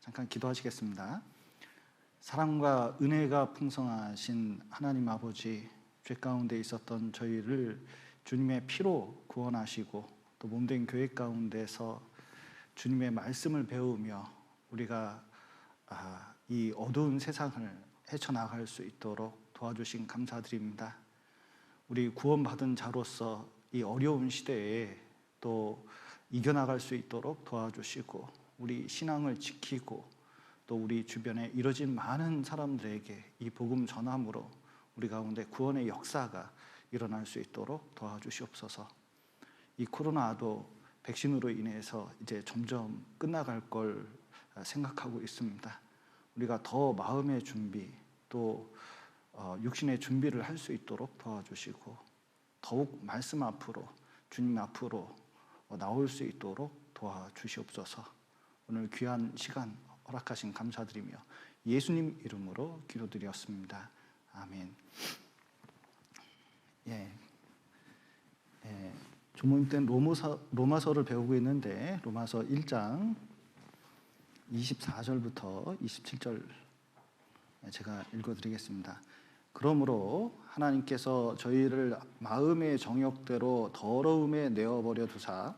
잠깐 기도하시겠습니다. 사랑과 은혜가 풍성하신 하나님 아버지, 죄 가운데 있었던 저희를 주님의 피로 구원하시고 또 몸된 교회 가운데서 주님의 말씀을 배우며 우리가 이 어두운 세상을 헤쳐나갈 수 있도록 도와주신 감사드립니다. 우리 구원받은 자로서 이 어려운 시대에 또 이겨나갈 수 있도록 도와주시고 우리 신앙을 지키고 또 우리 주변에 이뤄진 많은 사람들에게 이 복음 전함으로 우리 가운데 구원의 역사가 일어날 수 있도록 도와주시옵소서. 이 코로나도 백신으로 인해서 이제 점점 끝나갈 걸 생각하고 있습니다. 우리가 더 마음의 준비 또 육신의 준비를 할 수 있도록 도와주시고 더욱 말씀 앞으로 주님 앞으로 나올 수 있도록 도와주시옵소서. 오늘 귀한 시간 허락하신 감사드리며 예수님 이름으로 기도드렸습니다. 아멘. 조모임 때는 로마서를 배우고 있는데 로마서 1장 24절부터 27절 제가 읽어드리겠습니다. 그러므로 하나님께서 저희를 마음의 정욕대로 더러움에 내어버려 두사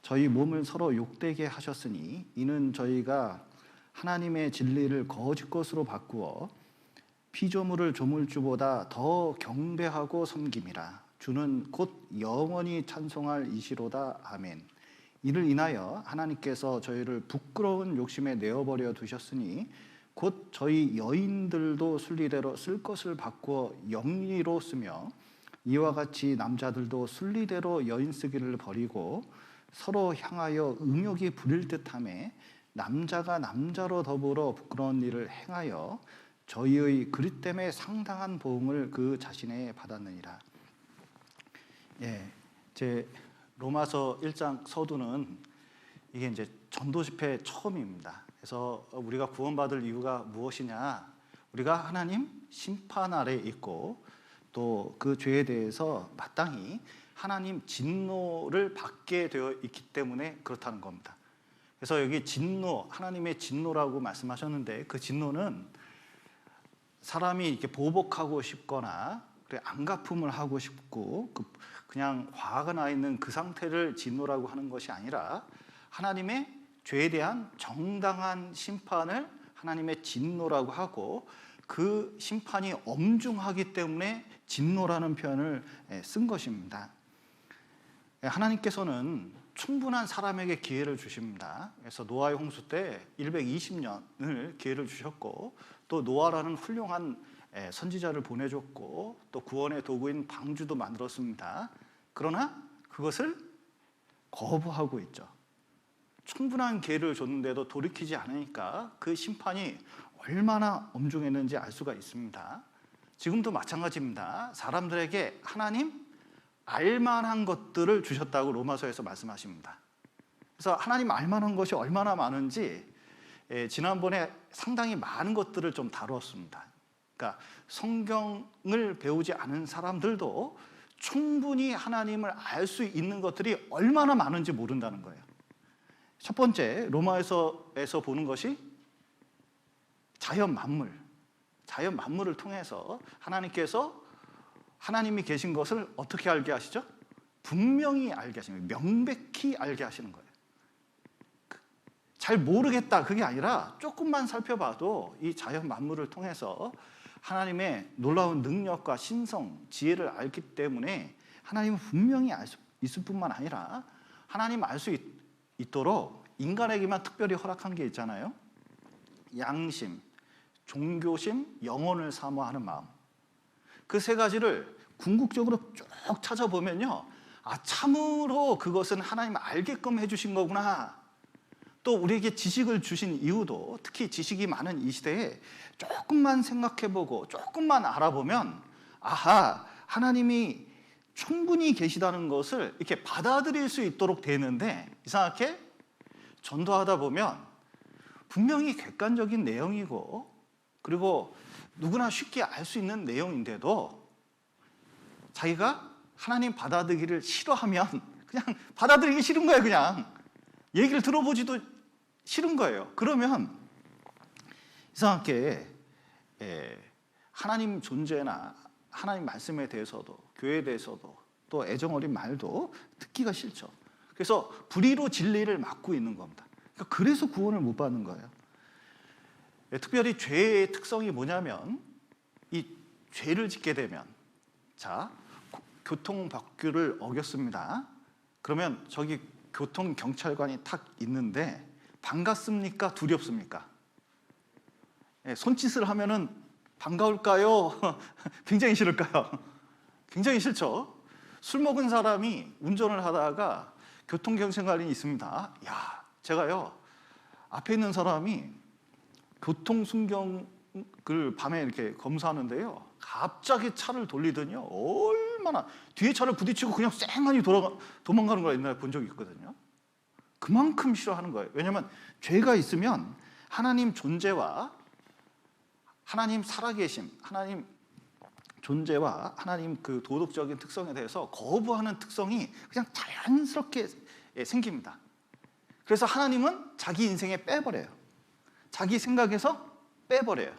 저희 몸을 서로 욕되게 하셨으니 이는 저희가 하나님의 진리를 거짓 것으로 바꾸어 피조물을 조물주보다 더 경배하고 섬김이라. 주는 곧 영원히 찬송할 이시로다. 아멘. 이를 인하여 하나님께서 저희를 부끄러운 욕심에 내어버려 두셨으니 곧 저희 여인들도 순리대로 쓸 것을 바꾸어 영리로 쓰며 이와 같이 남자들도 순리대로 여인 쓰기를 버리고 서로 향하여 음욕이 부릴 듯하며 남자가 남자로 더불어 부끄러운 일을 행하여 저희의 그릇 때문에 상당한 보응을 그 자신에 받았느니라. 제 로마서 1장 서두는 이게 이제 전도 집회 처음입니다. 그래서 우리가 구원받을 이유가 무엇이냐? 우리가 하나님 심판 아래 있고 또 그 죄에 대해서 마땅히 하나님 진노를 받게 되어 있기 때문에 그렇다는 겁니다. 그래서 여기 진노, 하나님의 진노라고 말씀하셨는데 그 진노는 사람이 이렇게 보복하고 싶거나 안갚음을 하고 싶고 그냥 화가 나 있는 그 상태를 진노라고 하는 것이 아니라 하나님의 죄에 대한 정당한 심판을 하나님의 진노라고 하고 그 심판이 엄중하기 때문에 진노라는 표현을 쓴 것입니다. 하나님께서는 충분한 사람에게 기회를 주십니다. 그래서 노아의 홍수 때 120년을 기회를 주셨고 또 노아라는 훌륭한 선지자를 보내줬고 또 구원의 도구인 방주도 만들었습니다. 그러나 그것을 거부하고 있죠. 충분한 기회를 줬는데도 돌이키지 않으니까 그 심판이 얼마나 엄중했는지 알 수가 있습니다. 지금도 마찬가지입니다. 사람들에게 하나님 알만한 것들을 주셨다고 로마서에서 말씀하십니다. 그래서 하나님 알만한 것이 얼마나 많은지 지난번에 상당히 많은 것들을 좀 다루었습니다. 그러니까 성경을 배우지 않은 사람들도 충분히 하나님을 알 수 있는 것들이 얼마나 많은지 모른다는 거예요. 첫 번째, 로마에서 보는 것이 자연 만물을 통해서 하나님이 계신 것을 어떻게 알게 하시죠? 분명히 알게 하시는 거예요. 명백히 알게 하시는 거예요. 잘 모르겠다 그게 아니라 조금만 살펴봐도 이 자연 만물을 통해서 하나님의 놀라운 능력과 신성, 지혜를 알기 때문에 하나님은 분명히 알 수 있을 뿐만 아니라 하나님 알 수 있도록 인간에게만 특별히 허락한 게 있잖아요. 양심, 종교심, 영혼을 사모하는 마음. 그 세 가지를 궁극적으로 쭉 찾아보면요, 참으로 그것은 하나님 알게끔 해주신 거구나. 또 우리에게 지식을 주신 이유도 특히 지식이 많은 이 시대에 조금만 생각해보고 조금만 알아보면 하나님이 충분히 계시다는 것을 이렇게 받아들일 수 있도록 되는데 이상하게 전도하다 보면 분명히 객관적인 내용이고 그리고 누구나 쉽게 알 수 있는 내용인데도 자기가 하나님 받아들이기를 싫어하면 받아들이기 싫은 거예요. 그냥 얘기를 들어보지도 싫은 거예요. 그러면 이상하게 하나님 존재나 하나님 말씀에 대해서도 교회에 대해서도 또 애정 어린 말도 듣기가 싫죠. 그래서 불의로 진리를 막고 있는 겁니다. 그러니까 그래서 구원을 못 받는 거예요. 특별히 죄의 특성이 뭐냐면 이 죄를 짓게 되면 자 교통법규를 어겼습니다. 그러면 저기 교통경찰관이 탁 있는데 반갑습니까? 두렵습니까? 손짓을 하면은 반가울까요? 굉장히 싫을까요? 굉장히 싫죠. 술 먹은 사람이 운전을 하다가 교통경찰관이 있습니다. 야, 제가요 앞에 있는 사람이 교통순경을 밤에 이렇게 검사하는데요. 갑자기 차를 돌리더니요. 얼마나 뒤에 차를 부딪히고 그냥 쌩하니 도망가는 걸 옛날에 본 적이 있거든요. 그만큼 싫어하는 거예요. 왜냐하면 죄가 있으면 하나님 존재와 하나님 살아계심, 하나님 존재와 하나님 그 도덕적인 특성에 대해서 거부하는 특성이 그냥 자연스럽게 생깁니다. 그래서 하나님은 자기 인생에 빼버려요. 자기 생각에서 빼버려요.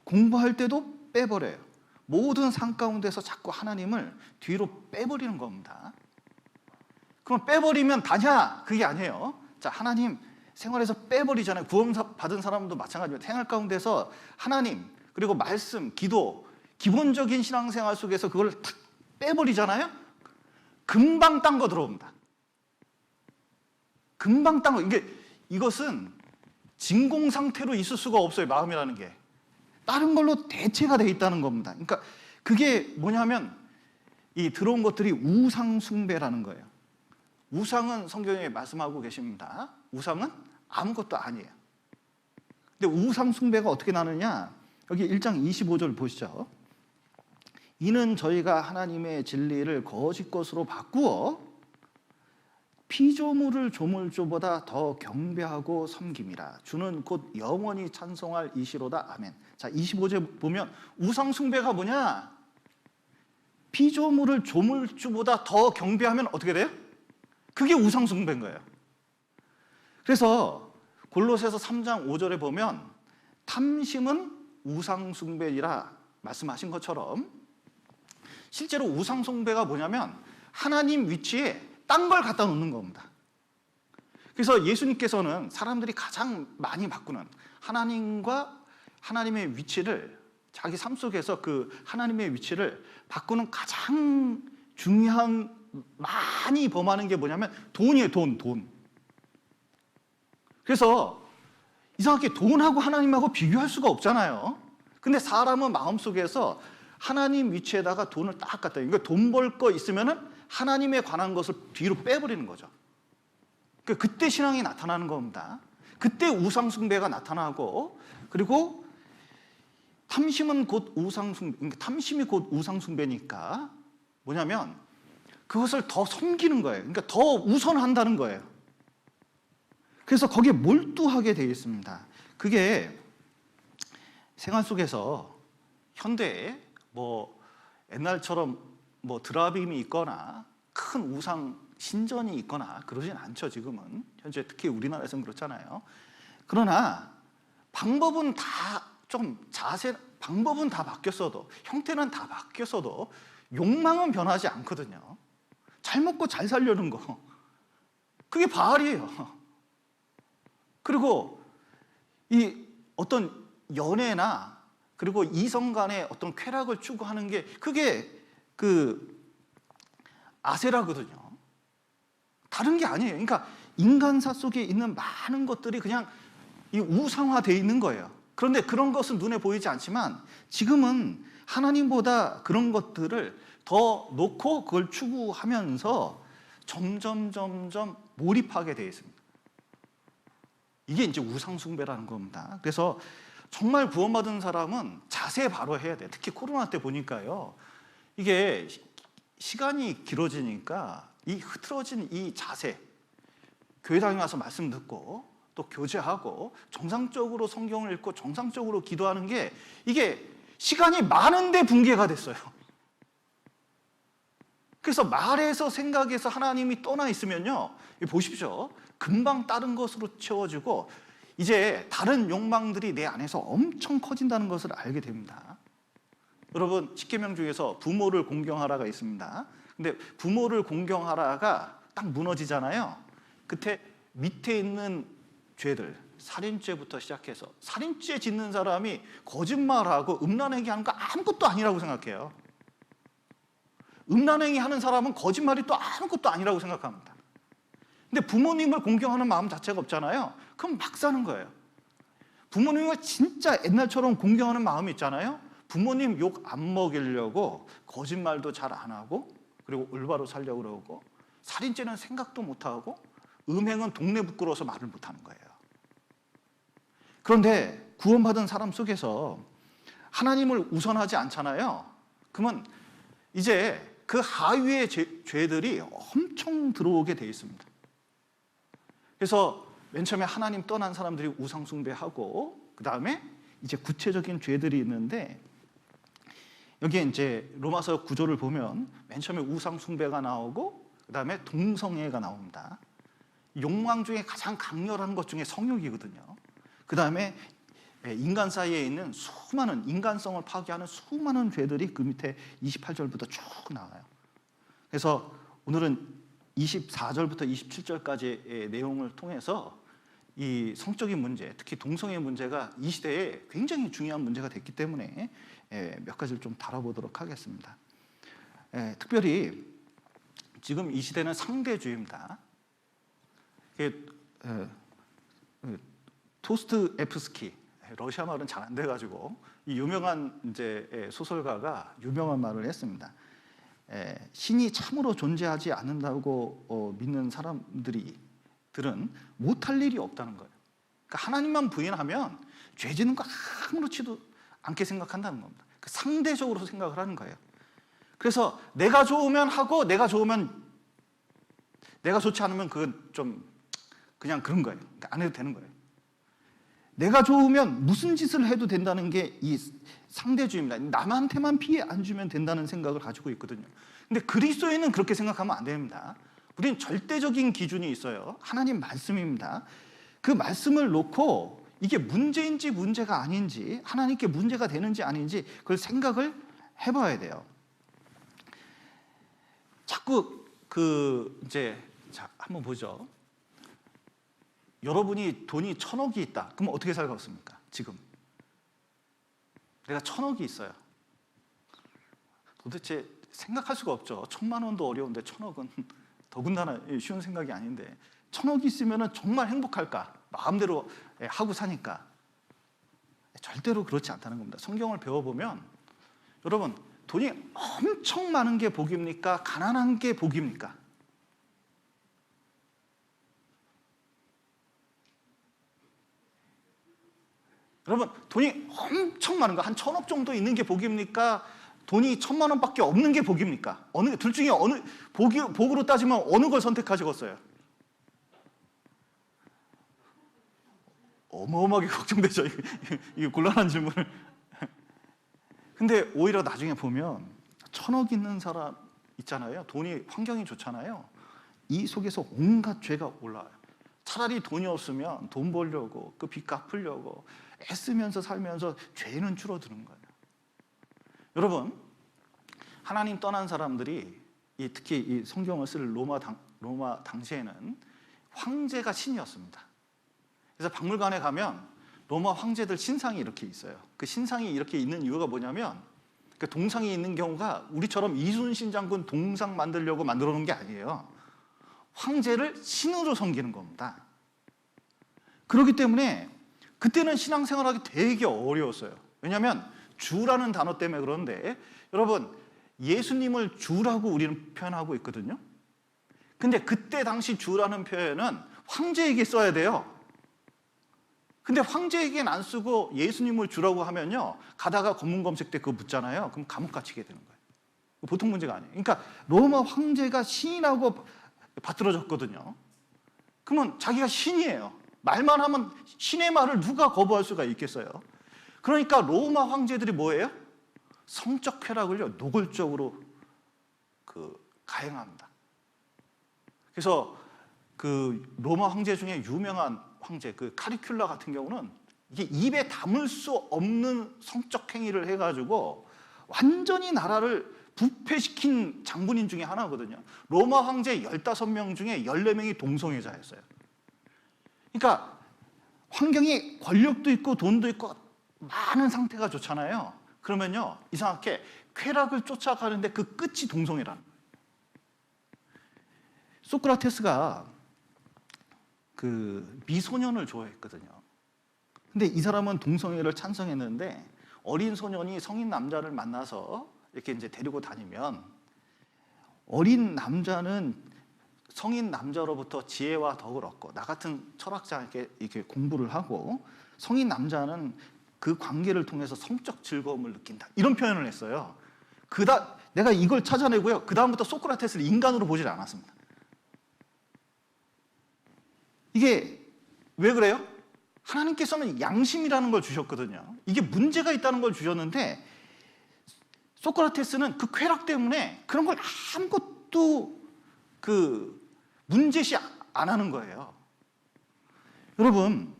공부할 때도 빼버려요. 모든 삶 가운데서 자꾸 하나님을 뒤로 빼버리는 겁니다. 그럼 빼버리면 다냐? 그게 아니에요. 자, 하나님 생활에서 빼버리잖아요. 구원 받은 사람도 마찬가지입니다. 생활 가운데서 하나님 그리고 말씀, 기도, 기본적인 신앙생활 속에서 그걸 탁 빼버리잖아요. 금방 딴 거 들어옵니다. 금방 딴 거. 이것은 진공 상태로 있을 수가 없어요. 마음이라는 게 다른 걸로 대체가 돼 있다는 겁니다. 그러니까 그게 뭐냐면 이 들어온 것들이 우상 숭배라는 거예요. 우상은 성경에 말씀하고 계십니다. 우상은 아무것도 아니에요. 근데 우상 숭배가 어떻게 나느냐? 여기 1장 25절 보시죠. 이는 저희가 하나님의 진리를 거짓 것으로 바꾸어 피조물을 조물주보다 더 경배하고 섬김이라. 주는 곧 영원히 찬송할 이시로다. 아멘. 자, 25절 보면 우상 숭배가 뭐냐? 피조물을 조물주보다 더 경배하면 어떻게 돼요? 그게 우상 숭배인 거예요. 그래서 골로새서 3장 5절에 보면 탐심은 우상 숭배이라 말씀하신 것처럼 실제로 우상 숭배가 뭐냐면 하나님 위치에 딴 걸 갖다 놓는 겁니다. 그래서 예수님께서는 사람들이 가장 많이 바꾸는 하나님과 하나님의 위치를 자기 삶 속에서 그 하나님의 위치를 바꾸는 가장 중요한 많이 범하는 게 뭐냐면 돈이에요. 돈. 그래서 이상하게 돈하고 하나님하고 비교할 수가 없잖아요. 근데 사람은 마음속에서 하나님 위치에다가 돈을 딱 갖다. 그러니까 돈 벌 거 있으면은 하나님에 관한 것을 뒤로 빼버리는 거죠. 그러니까 그때 신앙이 나타나는 겁니다. 그때 우상 숭배가 나타나고, 그리고 탐심은 곧 우상 숭배. 그러니까 탐심이 곧 우상 숭배니까 뭐냐면 그것을 더 섬기는 거예요. 그러니까 더 우선한다는 거예요. 그래서 거기에 몰두하게 되어 있습니다. 그게 생활 속에서 현대에 뭐 옛날처럼 뭐 드라빔이 있거나 큰 우상 신전이 있거나 그러진 않죠. 지금은 현재 특히 우리나라에서는 그렇잖아요. 그러나 방법은 다 좀 방법은 다 바뀌었어도, 형태는 다 바뀌었어도 욕망은 변하지 않거든요. 잘 먹고 잘 살려는 거, 그게 바알이에요. 그리고 이 어떤 연애나 그리고 이성 간의 어떤 쾌락을 추구하는 게 그게 그 아세라거든요. 다른 게 아니에요. 그러니까 인간사 속에 있는 많은 것들이 그냥 이 우상화되어 있는 거예요. 그런데 그런 것은 눈에 보이지 않지만 지금은 하나님보다 그런 것들을 더 놓고 그걸 추구하면서 점점 몰입하게 되어 있습니다. 이게 이제 우상 숭배라는 겁니다. 그래서 정말 구원받은 사람은 자세 바로 해야 돼요. 특히 코로나 때 보니까요. 이게 시간이 길어지니까 이 흐트러진 이 자세, 교회당에 와서 말씀 듣고 또 교제하고 정상적으로 성경을 읽고 정상적으로 기도하는 게 이게 시간이 많은데 붕괴가 됐어요. 그래서 말에서 생각에서 하나님이 떠나 있으면요, 보십시오. 금방 다른 것으로 채워지고 이제 다른 욕망들이 내 안에서 엄청 커진다는 것을 알게 됩니다. 여러분, 십계명 중에서 부모를 공경하라가 있습니다. 근데 부모를 공경하라가 딱 무너지잖아요. 그때 밑에 있는 죄들, 살인죄부터 시작해서, 살인죄 짓는 사람이 거짓말하고 음란행위 하는 거 아무것도 아니라고 생각해요. 음란행위 하는 사람은 거짓말이 또 아무것도 아니라고 생각합니다. 근데 부모님을 공경하는 마음 자체가 없잖아요. 그럼 막 사는 거예요. 부모님을 진짜 옛날처럼 공경하는 마음이 있잖아요. 부모님 욕 안 먹이려고 거짓말도 잘 안 하고, 그리고 올바로 살려고 그러고, 살인죄는 생각도 못 하고, 음행은 동네 부끄러워서 말을 못 하는 거예요. 그런데 구원받은 사람 속에서 하나님을 우선하지 않잖아요. 그러면 이제 그 하위의 죄들이 엄청 들어오게 돼 있습니다. 그래서 맨 처음에 하나님 떠난 사람들이 우상 숭배하고, 그 다음에 이제 구체적인 죄들이 있는데, 여기에 이제 로마서 구조를 보면 맨 처음에 우상 숭배가 나오고, 그 다음에 동성애가 나옵니다. 욕망 중에 가장 강렬한 것 중에 성욕이거든요. 그 다음에 인간 사이에 있는 수많은, 인간성을 파괴하는 수많은 죄들이 그 밑에 28절부터 쭉 나와요. 그래서 오늘은 24절부터 27절까지의 내용을 통해서 이 성적인 문제, 특히 동성애 문제가 이 시대에 굉장히 중요한 문제가 됐기 때문에 몇 가지를 좀 다뤄보도록 하겠습니다. 특별히 지금 이 시대는 상대주의입니다. 도스토옙스키, 러시아 말은 잘 안 돼가지고 이 유명한 이제 소설가가 유명한 말을 했습니다. 신이 참으로 존재하지 않는다고 믿는 사람들은 못할 일이 없다는 거예요. 그러니까 하나님만 부인하면 죄 짓는 거 아무렇지도 않게 생각한다는 겁니다. 상대적으로 생각을 하는 거예요. 그래서 내가 좋으면 하고, 내가 좋지 않으면 그건 좀 그냥 그런 거예요. 그러니까 안 해도 되는 거예요. 내가 좋으면 무슨 짓을 해도 된다는 게 이 상대주의입니다. 남한테만 피해 안 주면 된다는 생각을 가지고 있거든요. 근데 그리스도인은 그렇게 생각하면 안 됩니다. 우리는 절대적인 기준이 있어요. 하나님 말씀입니다. 그 말씀을 놓고 이게 문제인지 문제가 아닌지, 하나님께 문제가 되는지 아닌지 그걸 생각을 해봐야 돼요. 자꾸 자, 한번 보죠. 여러분이 돈이 1,000억이 있다. 그럼 어떻게 살겠습니까? 지금 내가 1,000억이 있어요. 도대체 생각할 수가 없죠. 1,000만 원도 어려운데 1,000억은 더군다나 쉬운 생각이 아닌데, 1,000억이 있으면 정말 행복할까? 마음대로 하고 사니까. 절대로 그렇지 않다는 겁니다. 성경을 배워보면 여러분, 돈이 엄청 많은 게 복입니까? 가난한 게 복입니까? 여러분, 돈이 엄청 많은 거, 한 1,000억 정도 있는 게 복입니까? 돈이 1,000만 원밖에 없는 게 복입니까? 둘 중에 복으로 따지면 어느 걸 선택하시겠어요? 어마어마하게 걱정되죠. 이 곤란한 질문을. 근데 오히려 나중에 보면 1,000억 있는 사람 있잖아요. 돈이, 환경이 좋잖아요. 이 속에서 온갖 죄가 올라와요. 차라리 돈이 없으면 돈 벌려고, 그 빚 갚으려고 애쓰면서 살면서 죄는 줄어드는 거예요. 여러분, 하나님 떠난 사람들이 특히 이 성경을 쓸 로마 당시에는 황제가 신이었습니다. 그래서 박물관에 가면 로마 황제들 신상이 이렇게 있어요. 그 신상이 이렇게 있는 이유가 뭐냐면, 그 동상이 있는 경우가 우리처럼 이순신 장군 동상 만들려고 만들어 놓은 게 아니에요. 황제를 신으로 섬기는 겁니다. 그렇기 때문에 그때는 신앙생활하기 되게 어려웠어요. 왜냐하면 주라는 단어 때문에. 그런데 여러분, 예수님을 주라고 우리는 표현하고 있거든요. 근데 그때 당시 주라는 표현은 황제에게 써야 돼요. 근데 황제에게는 안 쓰고 예수님을 주라고 하면요, 가다가 검문검색 때 그거 묻잖아요. 그럼 감옥 갇히게 되는 거예요. 보통 문제가 아니에요. 그러니까 로마 황제가 신이라고 받들어졌거든요. 그러면 자기가 신이에요. 말만 하면 신의 말을 누가 거부할 수가 있겠어요? 그러니까 로마 황제들이 뭐예요? 성적 쾌락을요, 노골적으로 가행합니다. 그래서 그 로마 황제 중에 유명한 황제 그 카리큘라 같은 경우는 이게 입에 담을 수 없는 성적 행위를 해가지고 완전히 나라를 부패시킨 장군인 중에 하나거든요. 로마 황제 15명 중에 14명이 동성애자였어요. 그러니까 환경이 권력도 있고 돈도 있고 많은 상태가 좋잖아요. 그러면요, 이상하게 쾌락을 쫓아가는데 그 끝이 동성애라는 거예요. 소크라테스가 그 미소년을 좋아했거든요. 근데 이 사람은 동성애를 찬성했는데 어린 소년이 성인 남자를 만나서 이렇게 이제 데리고 다니면 어린 남자는 성인 남자로부터 지혜와 덕을 얻고 나 같은 철학자에게 이렇게 공부를 하고 성인 남자는 그 관계를 통해서 성적 즐거움을 느낀다. 이런 표현을 했어요. 내가 이걸 찾아내고요. 그 다음부터 소크라테스를 인간으로 보질 않았습니다. 이게 왜 그래요? 하나님께서는 양심이라는 걸 주셨거든요. 이게 문제가 있다는 걸 주셨는데 소크라테스는 그 쾌락 때문에 그런 걸 아무것도 문제시 안 하는 거예요. 여러분,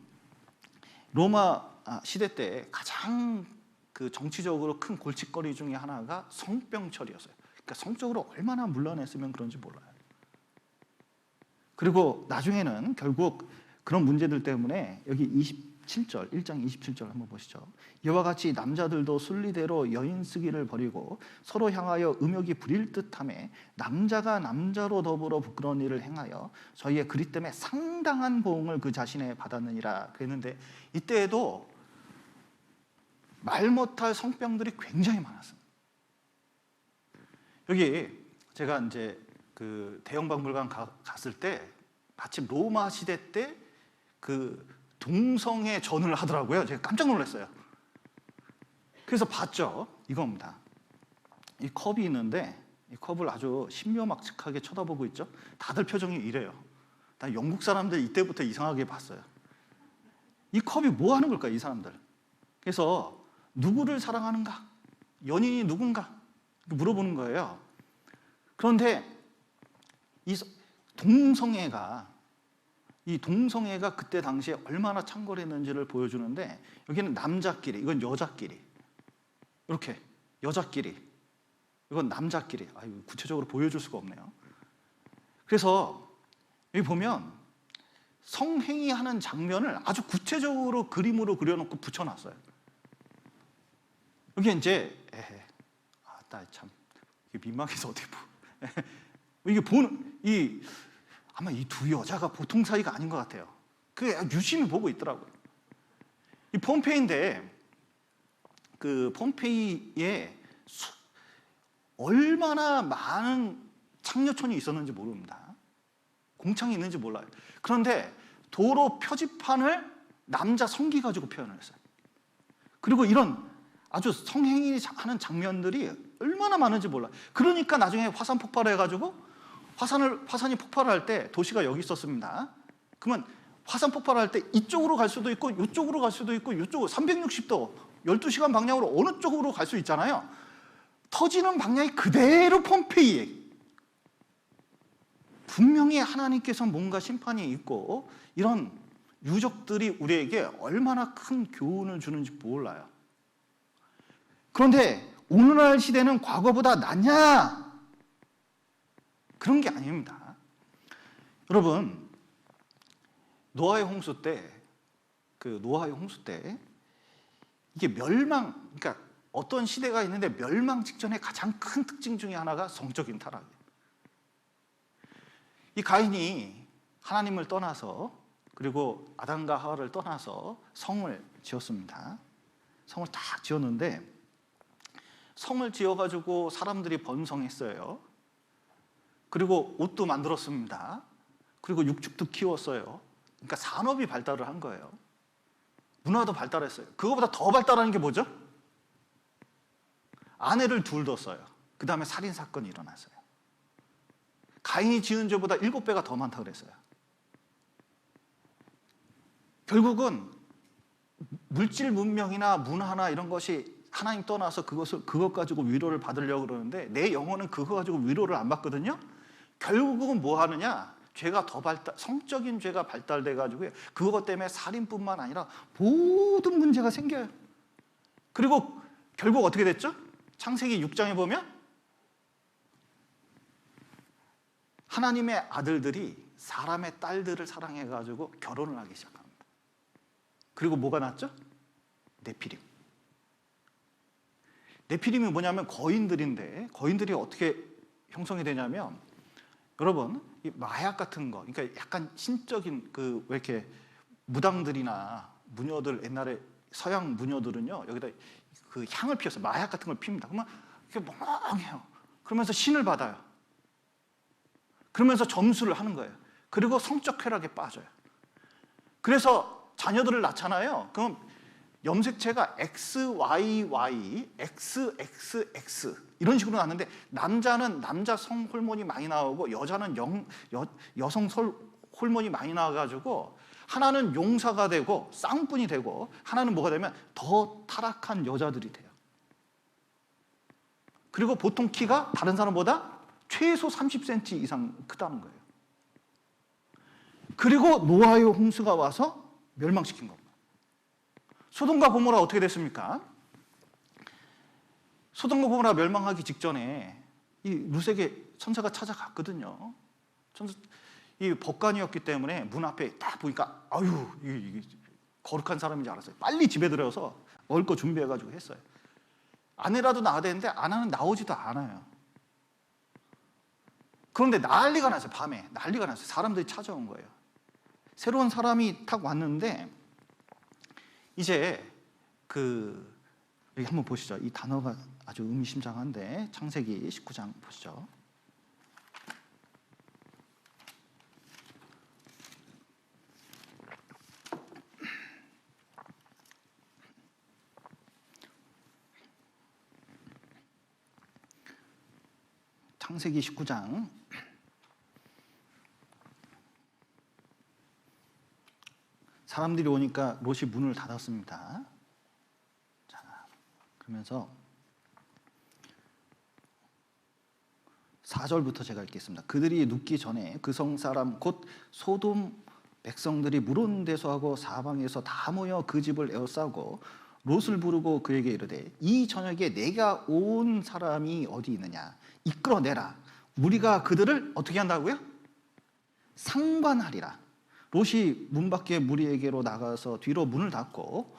로마 시대 때 가장 그 정치적으로 큰 골칫거리 중에 하나가 성병철이었어요. 그러니까 성적으로 얼마나 문란했으면 그런지 몰라요. 그리고 나중에는 결국 그런 문제들 때문에 여기 27절, 1장 27절 한번 보시죠. 이와 같이 남자들도 순리대로 여인 쓰기를 버리고 서로 향하여 음욕이 부릴 듯하며 남자가 남자로 더불어 부끄러운 일을 행하여 저희의 그리 때문에 상당한 보응을 그 자신에 받았느니라 그랬는데 이때에도 말 못할 성병들이 굉장히 많았습니다. 여기 제가 이제 그 대형박물관 갔을 때 마침 로마 시대 때 그 동성애 전을 하더라고요. 제가 깜짝 놀랐어요. 그래서 봤죠. 이겁니다. 이 컵이 있는데 이 컵을 아주 신묘막측하게 쳐다보고 있죠. 다들 표정이 이래요. 나 영국 사람들 이때부터 이상하게 봤어요. 이 컵이 뭐 하는 걸까, 이 사람들? 그래서 누구를 사랑하는가? 연인이 누군가? 물어보는 거예요. 그런데 이 동성애가 그때 당시에 얼마나 창궐했는지를 보여주는데 여기는 남자끼리, 이건 여자끼리, 이렇게 여자끼리, 이건 남자끼리. 구체적으로 보여줄 수가 없네요. 그래서 여기 보면 성행위 하는 장면을 아주 구체적으로 그림으로 그려놓고 붙여놨어요. 여기 이제 나 참 민망해서 어떻게 이게 보는 아마 이 두 여자가 보통 사이가 아닌 것 같아요. 유심히 보고 있더라고요. 이 폼페이인데 그 폼페이에 얼마나 많은 창녀촌이 있었는지 모릅니다. 공창이 있는지 몰라요. 그런데 도로 표지판을 남자 성기 가지고 표현을 했어요. 그리고 이런 아주 성행위 하는 장면들이 얼마나 많은지 몰라요. 그러니까 나중에 화산 폭발을 해가지고 화산이 폭발할 때 도시가 여기 있었습니다. 그러면 화산 폭발할 때 이쪽으로 갈 수도 있고 이쪽으로 갈 수도 있고 이쪽으로 360도 12시간 방향으로 어느 쪽으로 갈 수 있잖아요. 터지는 방향이 그대로 폼페이에 분명히 하나님께서 뭔가 심판이 있고 이런 유적들이 우리에게 얼마나 큰 교훈을 주는지 몰라요. 그런데 오늘날 시대는 과거보다 낫냐? 그런 게 아닙니다. 여러분, 노아의 홍수 때 이게 그러니까 어떤 시대가 있는데 멸망 직전에 가장 큰 특징 중에 하나가 성적인 타락이에요. 이 가인이 하나님을 떠나서 그리고 아담과 하와를 떠나서 성을 지었습니다. 성을 딱 지었는데 성을 지어가지고 사람들이 번성했어요. 그리고 옷도 만들었습니다. 그리고 육축도 키웠어요. 그러니까 산업이 발달을 한 거예요. 문화도 발달했어요. 그거보다 더 발달하는 게 뭐죠? 아내를 둘 뒀어요. 그 다음에 살인사건이 일어났어요. 가인이 지은 죄보다 7배가 더 많다고 그랬어요. 결국은 물질 문명이나 문화나 이런 것이 하나님 떠나서 그것 가지고 위로를 받으려고 그러는데 내 영혼은 그거 가지고 위로를 안 받거든요. 결국은 뭐 하느냐? 죄가 더 성적인 죄가 발달돼 가지고 그것 때문에 살인뿐만 아니라 모든 문제가 생겨요. 그리고 결국 어떻게 됐죠? 창세기 6장에 보면 하나님의 아들들이 사람의 딸들을 사랑해 가지고 결혼을 하기 시작합니다. 그리고 뭐가 났죠? 네피림. 네피림이 뭐냐면 거인들인데, 거인들이 어떻게 형성이 되냐면, 여러분 이 마약 같은 거, 그러니까 약간 신적인 그 왜 이렇게 무당들이나 무녀들, 옛날에 서양 무녀들은요 여기다 그 향을 피워서 마약 같은 걸 핍니다. 그러면 이렇게 멍해요. 그러면서 신을 받아요. 그러면서 점수를 하는 거예요. 그리고 성적 쾌락에 빠져요. 그래서 자녀들을 낳잖아요. 그럼 염색체가 XYY, XXX 이런 식으로 나왔는데, 남자는 남자성 호르몬이 많이 나오고 여자는 여성 호르몬이 많이 나와가지고 하나는 용사가 되고 쌍꾼이 되고, 하나는 뭐가 되면 더 타락한 여자들이 돼요. 그리고 보통 키가 다른 사람보다 최소 30cm 이상 크다는 거예요. 그리고 노아의 홍수가 와서 멸망시킨 겁니다. 소돔과 고모라 어떻게 됐습니까? 소돔과 고모라 멸망하기 직전에 이 룻에게 천사가 찾아갔거든요. 이 법관이었기 때문에 문 앞에 딱 보니까 아유, 이게 거룩한 사람인 줄 알았어요. 빨리 집에 들어서 먹을 거 준비해가지고 했어요. 아내라도 나와야 되는데 아내는 나오지도 않아요. 그런데 난리가 났어요. 밤에 난리가 났어요. 사람들이 찾아온 거예요. 새로운 사람이 딱 왔는데, 이제 여기 한번 보시죠. 이 단어가 아주 의미심장한데, 창세기 19장 보시죠. 창세기 19장 사람들이 오니까 롯이 문을 닫았습니다. 자, 그러면서 4절부터 제가 읽겠습니다. 그들이 눕기 전에 그 성 사람 곧 소돔 백성들이 물 온 데서 하고 사방에서 다 모여 그 집을 에워싸고 롯을 부르고 그에게 이르되, 이 저녁에 내가 온 사람이 어디 있느냐, 이끌어내라. 우리가 그들을 어떻게 한다고요? 상관하리라. 롯이 문 밖에 무리에게로 나가서 뒤로 문을 닫고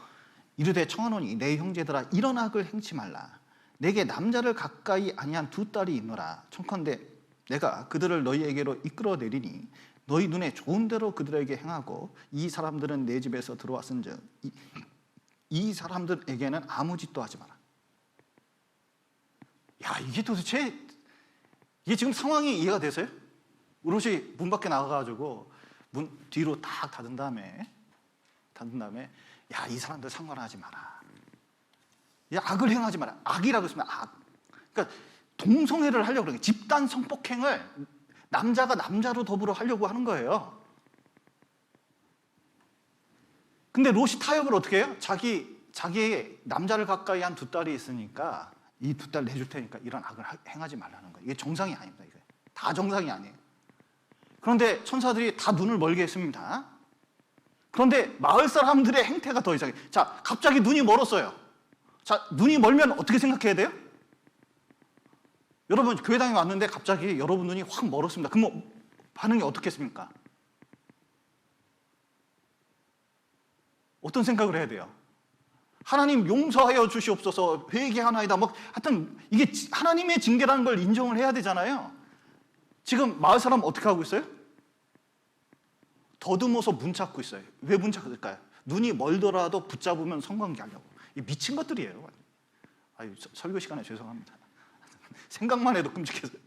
이르되 청하노니, 내 형제들아 이런 악을 행치 말라. 내게 남자를 가까이 아니한 두 딸이 있노라. 청컨대 내가 그들을 너희에게로 이끌어내리니 너희 눈에 좋은 대로 그들에게 행하고, 이 사람들은 내 집에서 들어왔은즉 이 사람들에게는 아무 짓도 하지 마라. 야, 이게 도대체 이게 지금 상황이 이해가 되세요? 롯이 문 밖에 나가가지고 문 뒤로 딱 닫은 다음에 야, 이 사람들 상관하지 마라. 야, 악을 행하지 마라. 악이라고 했으면 악. 그러니까 동성애를 하려고 그러는 거예요. 집단 성폭행을 남자가 남자로 더불어 하려고 하는 거예요. 근데 롯이 타협을 어떻게 해요? 자기의 남자를 가까이 한 두 딸이 있으니까 이 두 딸 내줄 테니까 이런 악을 행하지 말라는 거예요. 이게 정상이 아닙니다. 이게 다 정상이 아니에요. 그런데 천사들이 다 눈을 멀게 했습니다. 그런데 마을 사람들의 행태가 더 이상해요. 자, 갑자기 눈이 멀었어요. 자, 눈이 멀면 어떻게 생각해야 돼요? 여러분, 교회당에 왔는데 갑자기 여러분 눈이 확 멀었습니다. 그럼 반응이 어떻겠습니까? 어떤 생각을 해야 돼요? 하나님 용서하여 주시옵소서, 회개하나이다. 하여튼 이게 하나님의 징계라는 걸 인정을 해야 되잖아요. 지금 마을 사람 어떻게 하고 있어요? 더듬어서 문 찾고 있어요. 왜 문 찾을까요? 눈이 멀더라도 붙잡으면 성관계 하려고. 이 미친 것들이에요. 아유, 설교 시간에 죄송합니다. 생각만 해도 끔찍해서요.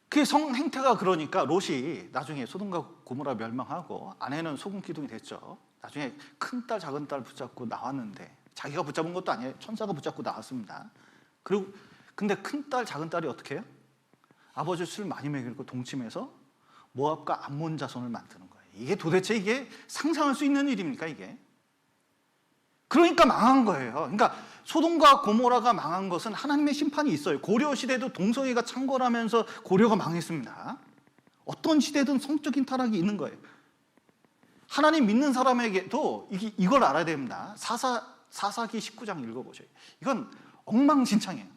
그 성행태가 그러니까 롯이 나중에 소돔과 고모라 멸망하고 아내는 소금 기둥이 됐죠. 나중에 큰딸 작은딸 붙잡고 나왔는데, 자기가 붙잡은 것도 아니에요. 천사가 붙잡고 나왔습니다. 그리고 근데 큰딸 작은딸이 어떻게 해요? 아버지 술 많이 먹이고 동침해서 모압과 암몬 자손을 만드는 거예요. 이게 도대체 이게 상상할 수 있는 일입니까, 이게? 그러니까 망한 거예요. 그러니까 소돔과 고모라가 망한 것은 하나님의 심판이 있어요. 고려 시대도 동서이가 창궐하면서 고려가 망했습니다. 어떤 시대든 성적인 타락이 있는 거예요. 하나님 믿는 사람에게도 이걸 알아야 됩니다. 사사기 19장 읽어보세요. 이건 엉망진창이에요.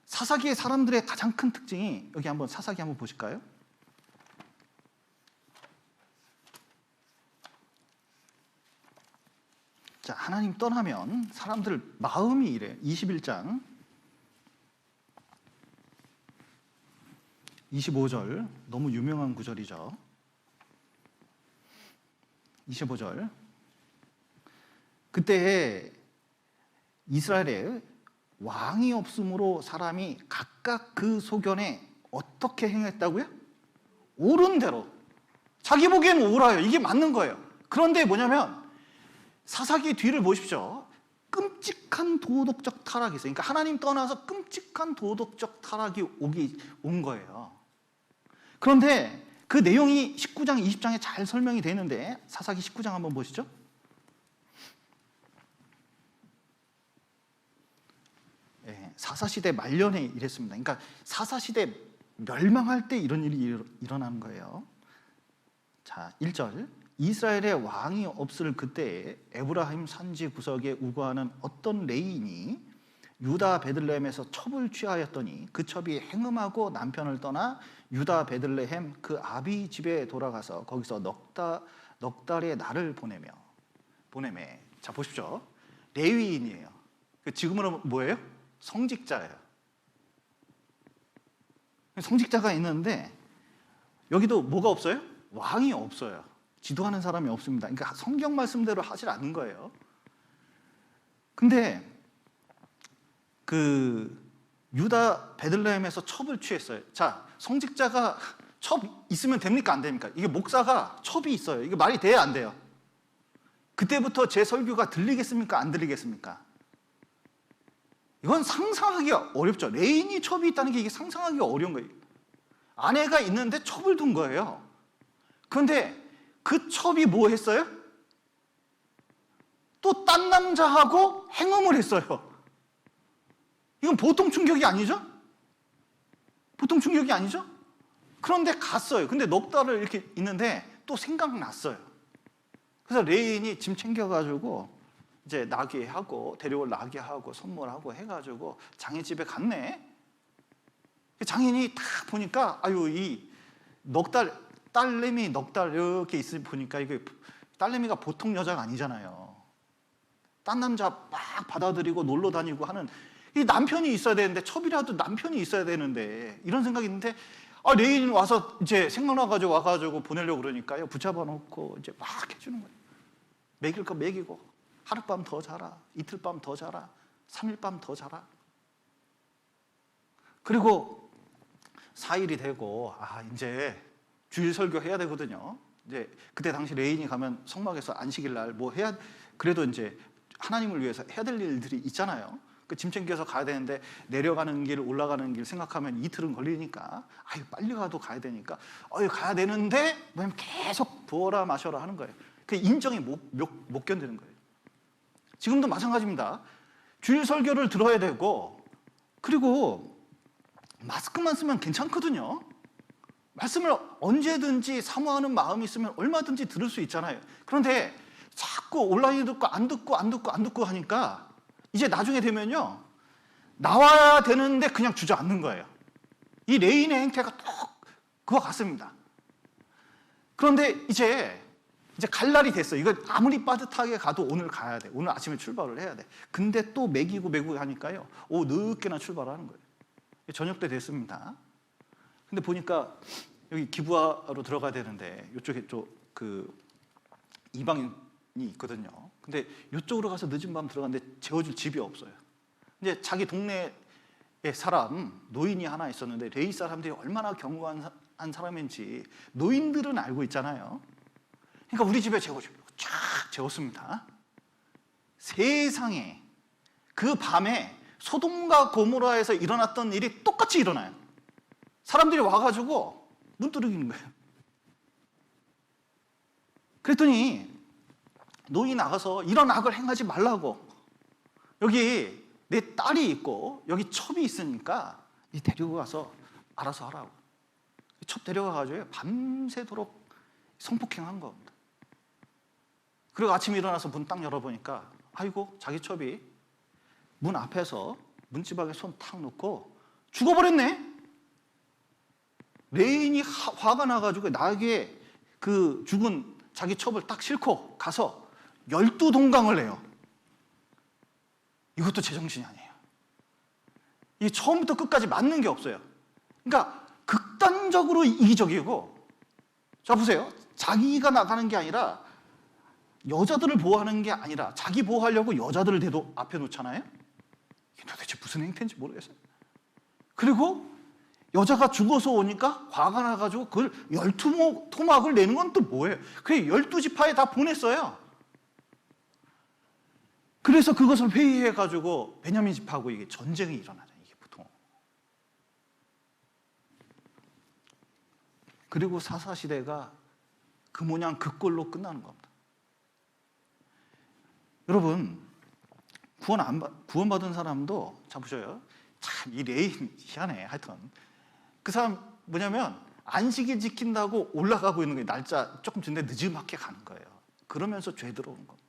사사기의 사람들의 가장 큰 특징이, 여기 한번 사사기 한번 보실까요? 자, 하나님 떠나면 사람들 마음이 이래. 21장 25절, 너무 유명한 구절이죠. 25절. 그때 이스라엘에 왕이 없으므로 사람이 각각 그 소견에 어떻게 행했다고요? 옳은 대로. 자기 보기엔 옳아요. 이게 맞는 거예요. 그런데 뭐냐면 사사기 뒤를 보십시오. 끔찍한 도덕적 타락이 있어요. 그러니까 하나님 떠나서 끔찍한 도덕적 타락이 온 거예요. 그런데 그 내용이 19장, 20장에 잘 설명이 되는데 사사기 19장 한번 보시죠. 네, 사사시대 말년에 이랬습니다. 그러니까 사사시대 멸망할 때 이런 일이 일어나는 거예요. 자, 1절. 이스라엘의 왕이 없을 그때에 에브라임 산지 구석에 우거하는 어떤 레인이 유다 베들레헴에서 첩을 취하였더니 그 첩이 행음하고 남편을 떠나 유다 베들레헴 그 아비 집에 돌아가서 거기서 넉 달의 날을 보내매. 자, 보십시오. 레위인이에요. 지금으로 뭐예요? 성직자예요. 성직자가 있는데 여기도 뭐가 없어요? 왕이 없어요. 지도하는 사람이 없습니다. 그러니까 성경 말씀대로 하질 않는 거예요. 근데 그 유다 베들레헴에서 첩을 취했어요. 자, 성직자가 첩 있으면 됩니까? 안 됩니까? 이게 목사가 첩이 있어요. 이게 말이 돼야 안 돼요? 그때부터 제 설교가 들리겠습니까? 안 들리겠습니까? 이건 상상하기가 어렵죠. 레인이 첩이 있다는 게 이게 상상하기가 어려운 거예요. 아내가 있는데 첩을 둔 거예요. 그런데 그 첩이 뭐 했어요? 또 딴 남자하고 행음을 했어요. 이건 보통 충격이 아니죠? 보통 충격이 아니죠? 그런데 갔어요. 근데 넉 달을 이렇게 있는데 또 생각났어요. 그래서 레인이 짐 챙겨가지고 이제 나귀하고 데려올 나귀하고 선물하고 해가지고 장인 집에 갔네. 장인이 딱 보니까 아유 이 넉 달 딸내미 넉 달 이렇게 있으 보니까 이게 딸내미가 보통 여자가 아니잖아요. 딴 남자 막 받아들이고 놀러 다니고 하는 이 남편이 있어야 되는데 첩이라도 남편이 있어야 되는데 이런 생각이 있는데 레인 와서 이제 생각나가지고 와가지고 보내려고 그러니까요 붙잡아 놓고 이제 막 해주는 거예요. 먹일 거 먹이고 하룻밤 더 자라, 이틀밤 더 자라, 3일밤 더 자라. 그리고 4일이 되고 이제 주일 설교 해야 되거든요. 이제 그때 당시 레인이 가면 성막에서 안식일 날 뭐 해야, 그래도 이제 하나님을 위해서 해야 될 일들이 있잖아요. 그 짐 챙겨서 가야 되는데 내려가는 길 올라가는 길 생각하면 이틀은 걸리니까 빨리 가도 가야 되니까 가야 되는데 뭐냐면 계속 부어라 마셔라 하는 거예요. 그 인정이 못 견디는 거예요. 지금도 마찬가지입니다. 주일 설교를 들어야 되고 그리고 마스크만 쓰면 괜찮거든요. 말씀을 언제든지 사모하는 마음이 있으면 얼마든지 들을 수 있잖아요. 그런데 자꾸 온라인 듣고 안 듣고 하니까 이제 나중에 되면요 나와야 되는데 그냥 주저앉는 거예요. 이 레인의 행태가 딱 그와 같습니다. 그런데 이제 갈 날이 됐어요. 이거 아무리 빠듯하게 가도 오늘 가야 돼. 오늘 아침에 출발을 해야 돼. 근데 또 매기고 하니까요 늦게나 출발하는 거예요. 저녁 때 됐습니다. 근데 보니까 여기 기부하러 들어가야 되는데 이쪽에 그 이방인이 있거든요. 근데 이쪽으로 가서 늦은 밤 들어갔는데 재워줄 집이 없어요. 이제 자기 동네에 사람 노인이 하나 있었는데 레위 사람들이 얼마나 견고한 사람인지 노인들은 알고 있잖아요. 그러니까 우리 집에 재워주려고 쫙 재웠습니다. 세상에 그 밤에 소돔과 고모라에서 일어났던 일이 똑같이 일어나요. 사람들이 와가지고 문 두드리는 거예요. 그랬더니 노인이 나가서 이런 악을 행하지 말라고 여기 내 딸이 있고 여기 첩이 있으니까 이 데리고 가서 알아서 하라고. 첩 데려가가지고 밤새도록 성폭행한 겁니다. 그리고 아침에 일어나서 문 딱 열어보니까 아이고 자기 첩이 문 앞에서 문지방에 손 탁 놓고 죽어버렸네. 레인이 화가 나가지고 나에게 그 죽은 자기 첩을 딱 싣고 가서 12동강을 해요. 이것도 제정신이 아니에요. 이 처음부터 끝까지 맞는 게 없어요. 그러니까 극단적으로 이기적이고, 자 보세요. 자기가 나가는 게 아니라 여자들을 보호하는 게 아니라 자기 보호하려고 여자들을 대도 앞에 놓잖아요. 이게 도대체 무슨 행태인지 모르겠어요. 그리고 여자가 죽어서 오니까 화가 나가지고 그걸 12토막을 내는 건 또 뭐예요? 그래 12지파에 다 보냈어요. 그래서 그것을 회의해가지고 베냐민 지파하고 이게 전쟁이 일어나잖아요. 이게 보통. 그리고 사사시대가 그 모양 그 꼴로 끝나는 겁니다. 여러분, 구원받은 사람도 자 보셔요. 참 이 레인 희한해. 하여튼 그 사람 뭐냐면 안식일 지킨다고 올라가고 있는 거예요. 날짜 조금 전에 늦지막히 가는 거예요. 그러면서 죄 들어오는 겁니다.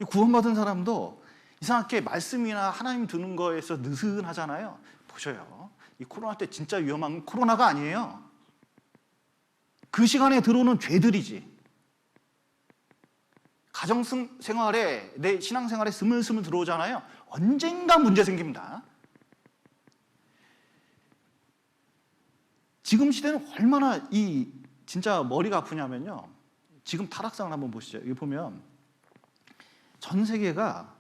이 구원받은 사람도 이상하게 말씀이나 하나님 두는 거에서 느슨하잖아요. 보셔요. 이 코로나 때 진짜 위험한 건 코로나가 아니에요. 그 시간에 들어오는 죄들이지. 가정생활에, 내 신앙생활에 스물스물 들어오잖아요. 언젠가 문제 생깁니다. 지금 시대는 얼마나 이 진짜 머리가 아프냐면요. 지금 타락상을 한번 보시죠. 여기 보면 전 세계가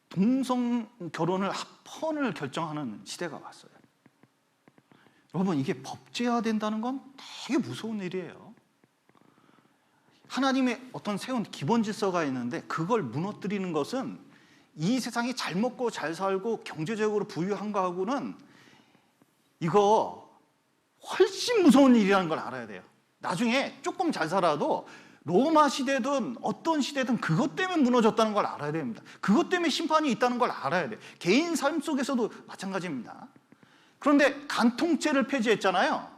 동성 결혼을 합헌을 결정하는 시대가 왔어요. 여러분, 이게 법제화된다는 건 되게 무서운 일이에요. 하나님의 어떤 세운 기본 질서가 있는데 그걸 무너뜨리는 것은 이 세상이 잘 먹고 잘 살고 경제적으로 부유한 거하고는 이거 훨씬 무서운 일이라는 걸 알아야 돼요. 나중에 조금 잘 살아도 로마 시대든 어떤 시대든 그것 때문에 무너졌다는 걸 알아야 됩니다. 그것 때문에 심판이 있다는 걸 알아야 돼요. 개인 삶 속에서도 마찬가지입니다. 그런데 간통죄를 폐지했잖아요.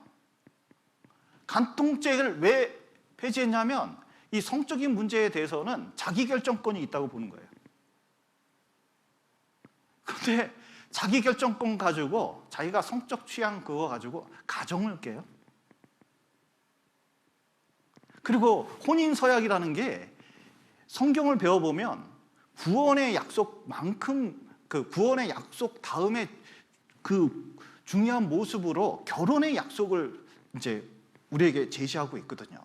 간통죄를 왜 폐지했냐면 이 성적인 문제에 대해서는 자기결정권이 있다고 보는 거예요. 그런데 자기결정권 가지고 자기가 성적 취향 그거 가지고 가정을 깨요. 그리고 혼인서약이라는 게 성경을 배워보면 구원의 약속만큼 그 구원의 약속 다음에 그 중요한 모습으로 결혼의 약속을 이제 우리에게 제시하고 있거든요.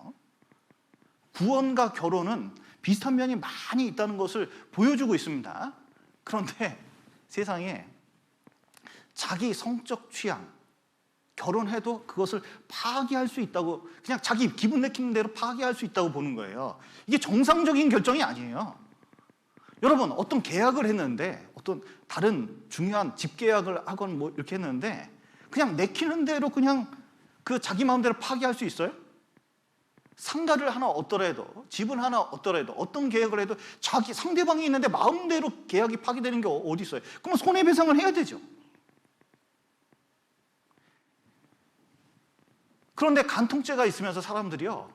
구원과 결혼은 비슷한 면이 많이 있다는 것을 보여주고 있습니다. 그런데 세상에 자기 성적 취향, 결혼해도 그것을 파기할 수 있다고, 그냥 자기 기분 내키는 대로 파기할 수 있다고 보는 거예요. 이게 정상적인 결정이 아니에요. 여러분, 어떤 계약을 했는데, 어떤 다른 중요한 집 계약을 하건 뭐 이렇게 했는데 그냥 내키는 대로 그냥 그 자기 마음대로 파기할 수 있어요? 상가를 하나 얻더라도, 집을 하나 얻더라도, 어떤 계약을 해도 자기 상대방이 있는데 마음대로 계약이 파기되는 게 어디 있어요? 그럼 손해배상을 해야 되죠. 그런데 간통죄가 있으면서 사람들이요,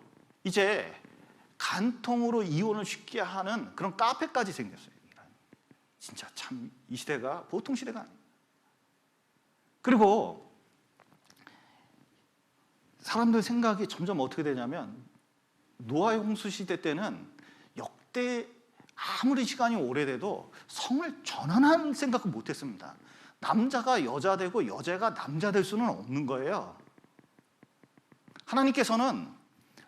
이제 간통으로 이혼을 쉽게 하는 그런 카페까지 생겼어요. 진짜 참 이 시대가 보통 시대가 아니에요. 그리고 사람들 생각이 점점 어떻게 되냐면 노아의 홍수 시대 때는 역대 아무리 시간이 오래돼도 성을 전환할 생각을 못했습니다. 남자가 여자 되고 여자가 남자 될 수는 없는 거예요. 하나님께서는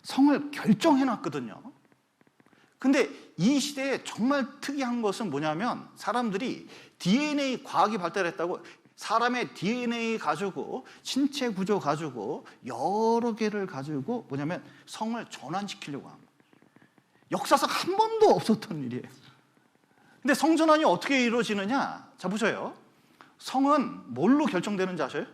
성을 결정해놨거든요. 근데 이 시대에 정말 특이한 것은 뭐냐면 사람들이 DNA 과학이 발달했다고 사람의 DNA 가지고 신체 구조 가지고 여러 개를 가지고 뭐냐면 성을 전환시키려고 합니다. 역사상 한 번도 없었던 일이에요. 근데 성전환이 어떻게 이루어지느냐? 자 보세요. 성은 뭘로 결정되는지 아셔요?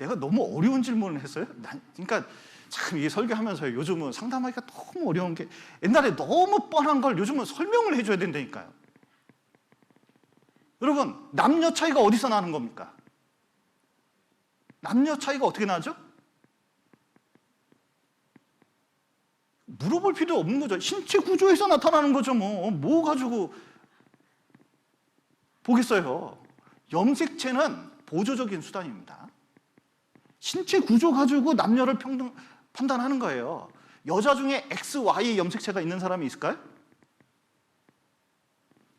내가 너무 어려운 질문을 했어요? 그러니까 참 이게 설교하면서요, 요즘은 상담하기가 너무 어려운 게, 옛날에 너무 뻔한 걸 요즘은 설명을 해줘야 된다니까요. 여러분, 남녀 차이가 어디서 나는 겁니까? 남녀 차이가 어떻게 나죠? 물어볼 필요 없는 거죠. 신체 구조에서 나타나는 거죠. 뭐 가지고 보겠어요. 염색체는 보조적인 수단입니다. 신체 구조 가지고 남녀를 평등 판단하는 거예요. 여자 중에 XY 염색체가 있는 사람이 있을까요?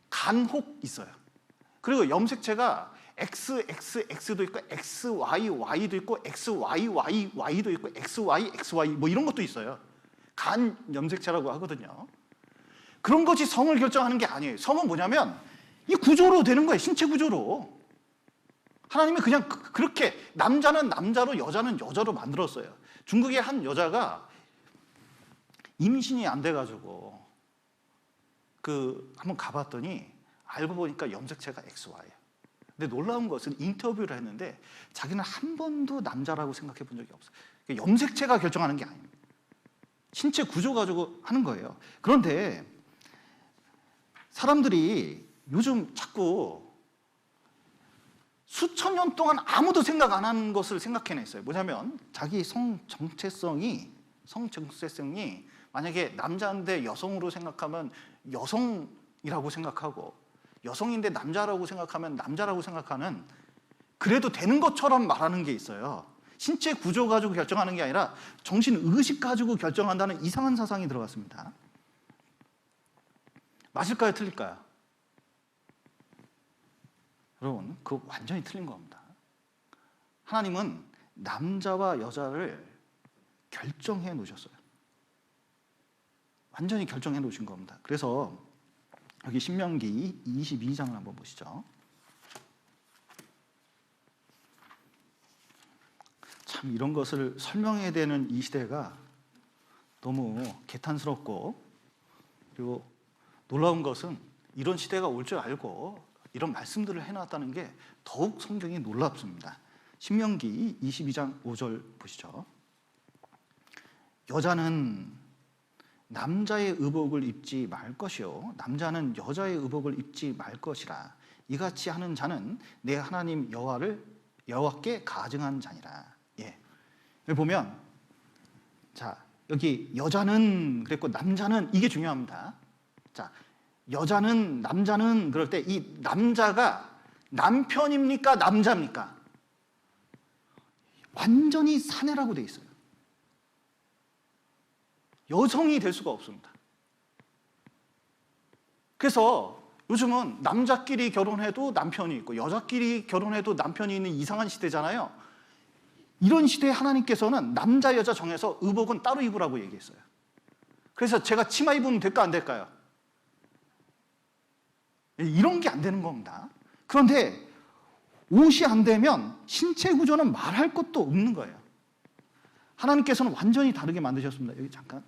간혹 있어요. 그리고 염색체가 XXX도 있고 XYY도 있고 XYYY도 있고 XYXY 뭐 이런 것도 있어요. 간 염색체라고 하거든요. 그런 것이 성을 결정하는 게 아니에요. 성은 뭐냐면 이 구조로 되는 거예요. 신체 구조로. 하나님이 그냥 그렇게 남자는 남자로 여자는 여자로 만들었어요. 중국의 한 여자가 임신이 안 돼가지고 한번 가봤더니 알고 보니까 염색체가 XY예요. 근데 놀라운 것은 인터뷰를 했는데 자기는 한 번도 남자라고 생각해 본 적이 없어요. 염색체가 결정하는 게 아닙니다. 신체 구조 가지고 하는 거예요. 그런데 사람들이 요즘 자꾸 수천 년 동안 아무도 생각 안 하는 것을 생각해냈어요. 뭐냐면 자기 성 정체성이 만약에 남자인데 여성으로 생각하면 여성이라고 생각하고, 여성인데 남자라고 생각하면 남자라고 생각하는, 그래도 되는 것처럼 말하는 게 있어요. 신체 구조 가지고 결정하는 게 아니라 정신의식 가지고 결정한다는 이상한 사상이 들어갔습니다. 맞을까요? 틀릴까요? 여러분, 그거 완전히 틀린 겁니다. 하나님은 남자와 여자를 결정해 놓으셨어요. 완전히 결정해 놓으신 겁니다. 그래서 여기 신명기 22장을 한번 보시죠. 참 이런 것을 설명해야 되는 이 시대가 너무 개탄스럽고, 그리고 놀라운 것은 이런 시대가 올 줄 알고 이런 말씀들을 해놨다는 게 더욱 성경이 놀랍습니다. 신명기 22장 5절 보시죠. 여자는 남자의 의복을 입지 말 것이요 남자는 여자의 의복을 입지 말 것이라. 이같이 하는 자는 내 하나님 여호와께 가증한 자니라. 예. 여기 보면, 자, 여기 여자는 그랬고 남자는, 이게 중요합니다. 자, 여자는 남자는 그럴 때 이 남자가 남편입니까? 남자입니까? 완전히 사내라고 돼 있어요. 여성이 될 수가 없습니다. 그래서 요즘은 남자끼리 결혼해도 남편이 있고 여자끼리 결혼해도 남편이 있는 이상한 시대잖아요. 이런 시대에 하나님께서는 남자 여자 정해서 의복은 따로 입으라고 얘기했어요. 그래서 제가 치마 입으면 될까 안 될까요? 이런 게 안 되는 겁니다. 그런데 옷이 안 되면 신체 구조는 말할 것도 없는 거예요. 하나님께서는 완전히 다르게 만드셨습니다. 여기 잠깐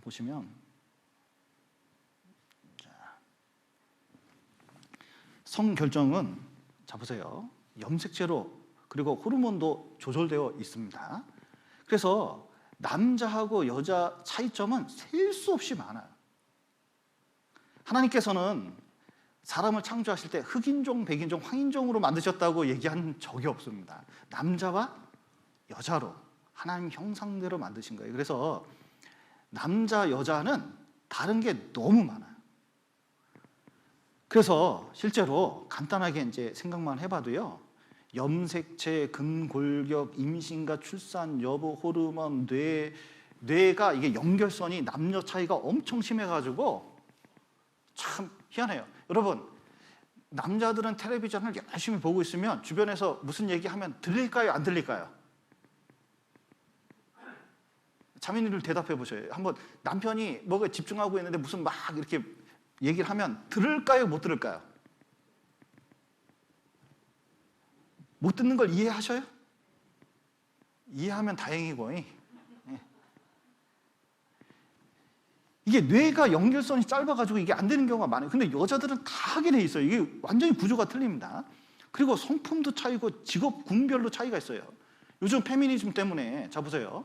보시면, 성결정은, 자 보세요, 염색체로 그리고 호르몬도 조절되어 있습니다. 그래서 남자하고 여자 차이점은 셀 수 없이 많아요. 하나님께서는 사람을 창조하실 때 흑인종, 백인종, 황인종으로 만드셨다고 얘기한 적이 없습니다. 남자와 여자로 하나님 형상대로 만드신 거예요. 그래서 남자, 여자는 다른 게 너무 많아요. 그래서 실제로 간단하게 이제 생각만 해봐도요, 염색체, 근골격, 임신과 출산, 여부, 호르몬, 뇌가 이게 연결선이 남녀 차이가 엄청 심해가지고 참 희한해요. 여러분, 남자들은 텔레비전을 열심히 보고 있으면 주변에서 무슨 얘기하면 들릴까요? 안 들릴까요? 자매님들 대답해 보셔요. 한번 남편이 뭐가 집중하고 있는데 무슨 막 이렇게 얘기를 하면 들을까요? 못 들을까요? 못 듣는 걸 이해하셔요? 이해하면 다행이고, 이게 뇌가 연결선이 짧아가지고 이게 안 되는 경우가 많아요. 근데 여자들은 다 하게 돼 있어요. 이게 완전히 구조가 틀립니다. 그리고 성품도 차이고 직업 군별로 차이가 있어요. 요즘 페미니즘 때문에 자 보세요.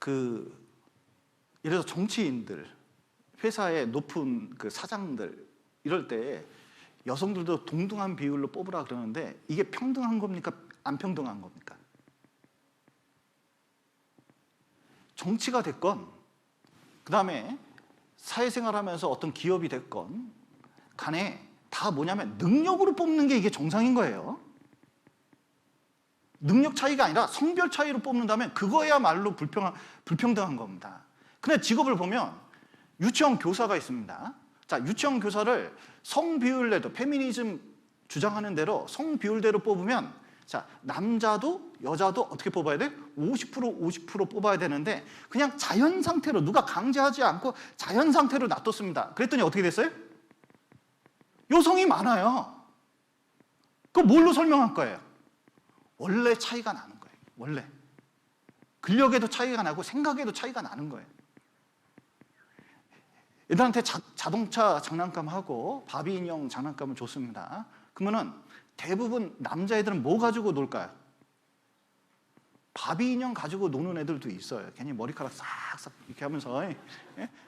예를 들어서 정치인들, 회사의 높은 그 사장들 이럴 때 여성들도 동등한 비율로 뽑으라 그러는데 이게 평등한 겁니까? 안 평등한 겁니까? 정치가 됐건 그다음에 사회생활하면서 어떤 기업이 됐건 간에 다 뭐냐면 능력으로 뽑는 게 이게 정상인 거예요. 능력 차이가 아니라 성별 차이로 뽑는다면 그거야말로 불평등한 겁니다. 근데 직업을 보면 유치원 교사가 있습니다. 자, 유치원 교사를 성비율대로 페미니즘 주장하는 대로 성비율대로 뽑으면 자, 남자도 여자도 어떻게 뽑아야 돼? 50% 뽑아야 되는데 그냥 자연 상태로 누가 강제하지 않고 자연 상태로 놔뒀습니다. 그랬더니 어떻게 됐어요? 여성이 많아요. 그거 뭘로 설명할 거예요? 원래 차이가 나는 거예요. 원래. 근력에도 차이가 나고 생각에도 차이가 나는 거예요. 애들한테 자동차 장난감하고 바비 인형 장난감을 줬습니다. 그러면은 대부분 남자애들은 뭐 가지고 놀까요? 바비 인형 가지고 노는 애들도 있어요. 괜히 머리카락 싹싹 이렇게 하면서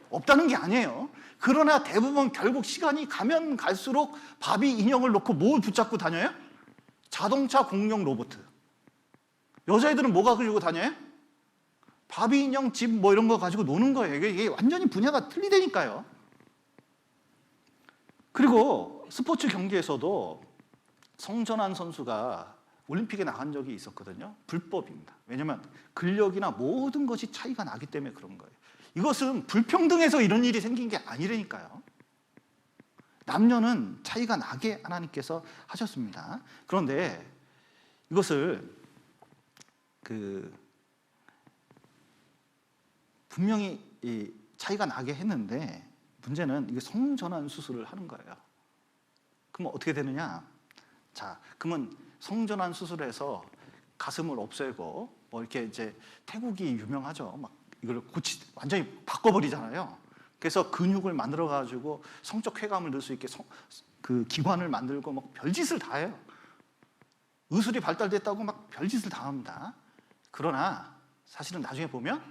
없다는 게 아니에요. 그러나 대부분 결국 시간이 가면 갈수록 바비 인형을 놓고 뭘 붙잡고 다녀요? 자동차 공룡 로봇. 여자애들은 뭐 가지고 다녀요? 바비 인형 집 뭐 이런 거 가지고 노는 거예요. 이게 완전히 분야가 틀리다니까요. 그리고 스포츠 경기에서도 성전환 선수가 올림픽에 나간 적이 있었거든요. 불법입니다. 왜냐하면 근력이나 모든 것이 차이가 나기 때문에 그런 거예요. 이것은 불평등해서 이런 일이 생긴 게 아니라니까요. 남녀는 차이가 나게 하나님께서 하셨습니다. 그런데 이것을 분명히 이 차이가 나게 했는데 문제는 이게 성전환 수술을 하는 거예요. 그러면 어떻게 되느냐? 자, 그러면 성전환 수술해서 가슴을 없애고 뭐 이렇게 이제 태국이 유명하죠. 막 이걸 완전히 바꿔버리잖아요. 그래서 근육을 만들어 가지고 성적 쾌감을 넣을 수 있게 그 기관을 만들고 막 별짓을 다 해요. 의술이 발달됐다고 막 별짓을 다 합니다. 그러나 사실은 나중에 보면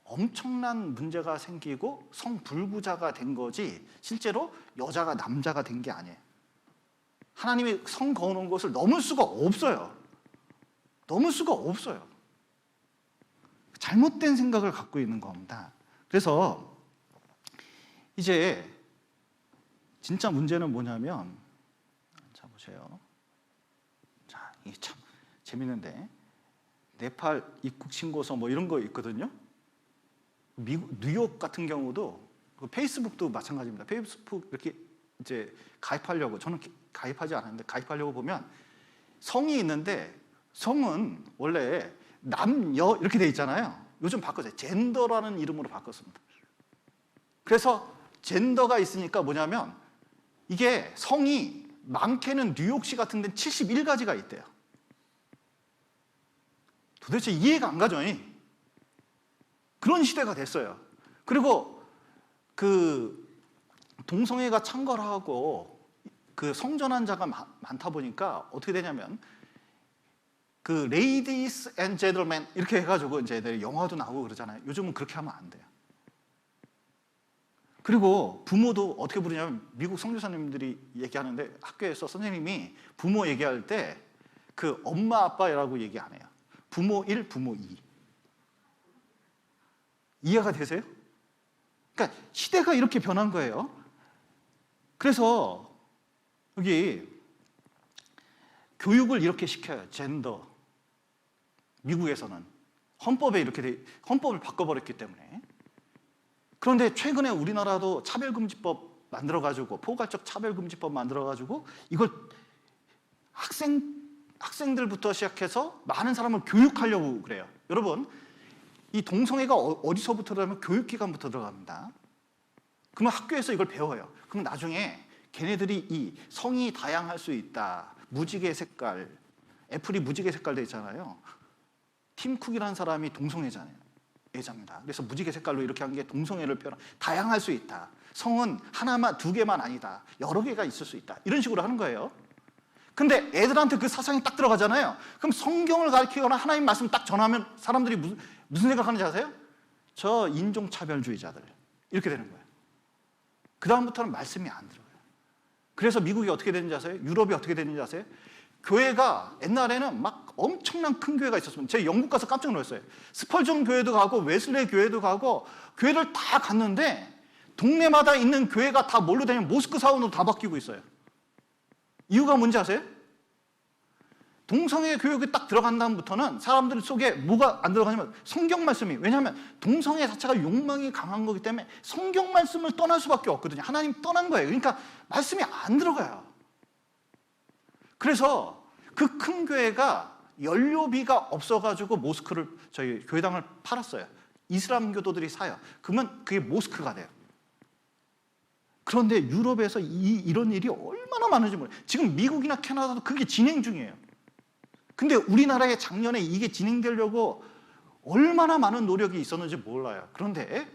엄청난 문제가 생기고 성불구자가 된 거지 실제로 여자가 남자가 된 게 아니에요. 하나님이 성 거놓은 것을 넘을 수가 없어요. 넘을 수가 없어요. 잘못된 생각을 갖고 있는 겁니다. 그래서 이제 진짜 문제는 뭐냐면 자 보세요. 자, 이게 참 재밌는데 네팔 입국 신고서 뭐 이런 거 있거든요. 미국 뉴욕 같은 경우도 페이스북도 마찬가지입니다. 페이스북 이렇게 이제 가입하려고 저는 가입하지 않았는데 가입하려고 보면 성이 있는데 성은 원래 남녀 이렇게 돼 있잖아요. 요즘 바꿨어요. 젠더라는 이름으로 바꿨습니다. 그래서 젠더가 있으니까 뭐냐면 이게 성이 많게는 뉴욕시 같은 데는 71가지가 있대요. 도대체 이해가 안 가죠. 그런 시대가 됐어요. 그리고 동성애가 창궐하고 성전환자가 많다 보니까 어떻게 되냐면 Ladies and Gentlemen 이렇게 해가지고 이제 영화도 나오고 그러잖아요. 요즘은 그렇게 하면 안 돼요. 그리고 부모도 어떻게 부르냐면 미국 선교사님들이 얘기하는데 학교에서 선생님이 부모 얘기할 때 엄마 아빠라고 얘기 안 해요. 부모 1, 부모 2. 이해가 되세요? 그러니까 시대가 이렇게 변한 거예요. 그래서 여기 교육을 이렇게 시켜요. 젠더. 미국에서는 헌법에 헌법을 바꿔버렸기 때문에. 그런데 최근에 우리나라도 차별금지법 만들어가지고 포괄적 차별금지법 만들어가지고 이걸 학생들부터 시작해서 많은 사람을 교육하려고 그래요. 여러분, 이 동성애가 어디서부터 들어가면 교육기관부터 들어갑니다. 그러면 학교에서 이걸 배워요. 그럼 나중에 걔네들이 이 성이 다양할 수 있다. 무지개 색깔, 애플이 무지개 색깔 돼 있잖아요. 팀 쿡이라는 사람이 동성애자입니다. 그래서 무지개 색깔로 이렇게 한 게 동성애를 표현. 다양할 수 있다. 성은 하나만 두 개만 아니다. 여러 개가 있을 수 있다. 이런 식으로 하는 거예요. 근데 애들한테 그 사상이 딱 들어가잖아요. 그럼 성경을 가르치거나 하나님 말씀 딱 전하면 사람들이 무슨 생각하는지 아세요? 저 인종차별주의자들. 이렇게 되는 거예요. 그 다음부터는 말씀이 안 들어가요. 그래서 미국이 어떻게 되는지 아세요? 유럽이 어떻게 되는지 아세요? 교회가 옛날에는 막 엄청난 큰 교회가 있었습니다. 제가 영국 가서 깜짝 놀랐어요. 스펄전 교회도 가고 웨슬레이 교회도 가고 교회를 다 갔는데 동네마다 있는 교회가 다 뭘로 되냐면 모스크 사원으로 다 바뀌고 있어요. 이유가 뭔지 아세요? 동성애 교육이 딱 들어간 다음부터는 사람들 속에 뭐가 안 들어가냐면 성경 말씀이, 왜냐하면 동성애 자체가 욕망이 강한 거기 때문에 성경 말씀을 떠날 수밖에 없거든요. 하나님 떠난 거예요. 그러니까 말씀이 안 들어가요. 그래서 그 큰 교회가 연료비가 없어가지고 모스크를, 저희 교회당을 팔았어요. 이슬람 교도들이 사요. 그러면 그게 모스크가 돼요. 그런데 유럽에서 이런 일이 얼마나 많은지 몰라요. 지금 미국이나 캐나다도 그게 진행 중이에요. 근데 우리나라에 작년에 이게 진행되려고 얼마나 많은 노력이 있었는지 몰라요. 그런데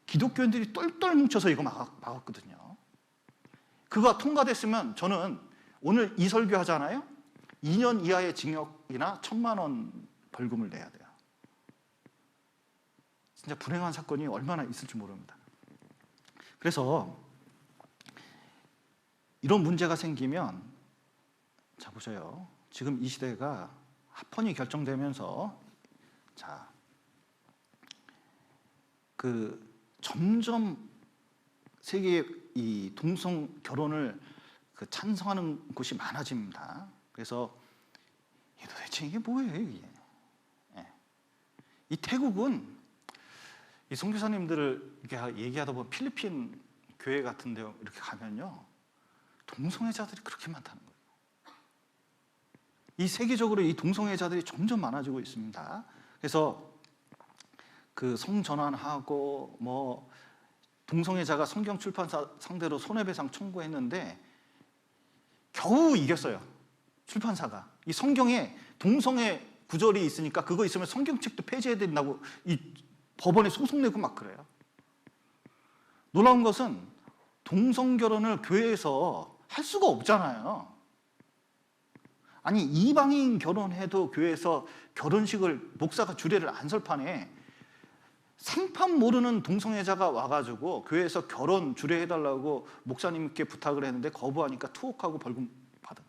기독교인들이 똘똘 뭉쳐서 이거 막았거든요. 그거 통과됐으면 저는 오늘 이 설교 하잖아요. 2년 이하의 징역이나 1,000만 원 벌금을 내야 돼요. 진짜 불행한 사건이 얼마나 있을지 모릅니다. 그래서 이런 문제가 생기면, 자 보세요. 지금 이 시대가 합헌이 결정되면서 점점 세계에 이 동성 결혼을 찬성하는 곳이 많아집니다. 그래서 도대체 이게 뭐예요, 이게? 이 태국은 이 선교사님들을 이렇게 얘기하다 보면 필리핀 교회 같은 데 이렇게 가면요, 동성애자들이 그렇게 많다는 거예요. 이 세계적으로 이 동성애자들이 점점 많아지고 있습니다. 그래서 그 성전환하고 뭐 동성애자가 성경 출판사 상대로 손해배상 청구했는데 겨우 이겼어요. 출판사가. 이 성경에 동성애 구절이 있으니까 그거 있으면 성경책도 폐지해야 된다고 이 법원에 소송 내고 막 그래요. 놀라운 것은 동성 결혼을 교회에서 할 수가 없잖아요. 아니, 이방인 결혼해도 교회에서 결혼식을 목사가 주례를 안 설 판에 생판 모르는 동성애자가 와가지고 교회에서 결혼 주례해달라고 목사님께 부탁을 했는데 거부하니까 투옥하고 벌금 받은.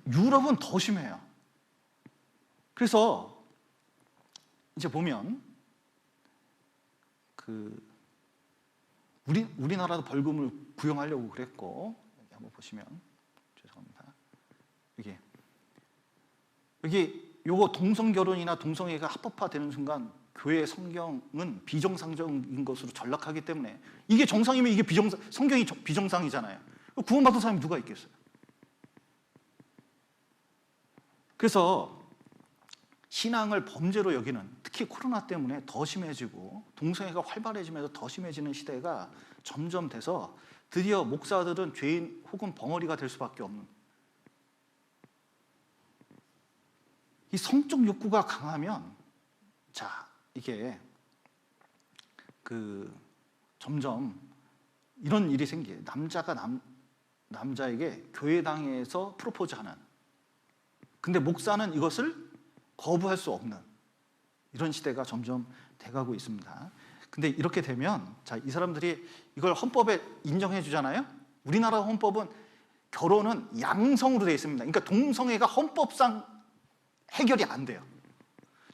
유럽은 더 심해요. 그래서 이제 보면 우리나라도 벌금을 부용하려고 그랬고, 여기 한번 보시면, 죄송합니다. 여기 요거 동성 결혼이나 동성애가 합법화되는 순간 교회의 성경은 비정상적인 것으로 전락하기 때문에, 이게 정상이면 이게 성경이 비정상이잖아요. 구원받은 사람이 누가 있겠어요? 그래서 신앙을 범죄로 여기는, 특히 코로나 때문에 더 심해지고 동성애가 활발해지면서 더 심해지는 시대가 점점 돼서 드디어 목사들은 죄인 혹은 벙어리가 될 수밖에 없는, 이 성적 욕구가 강하면 이게 점점 이런 일이 생겨요. 남자가 남자에게 교회당에서 프로포즈하는, 근데 목사는 이것을 거부할 수 없는 이런 시대가 점점 돼가고 있습니다. 근데 이렇게 되면 이 사람들이 이걸 헌법에 인정해 주잖아요. 우리나라 헌법은 결혼은 양성으로 되어 있습니다. 그러니까 동성애가 헌법상 해결이 안 돼요.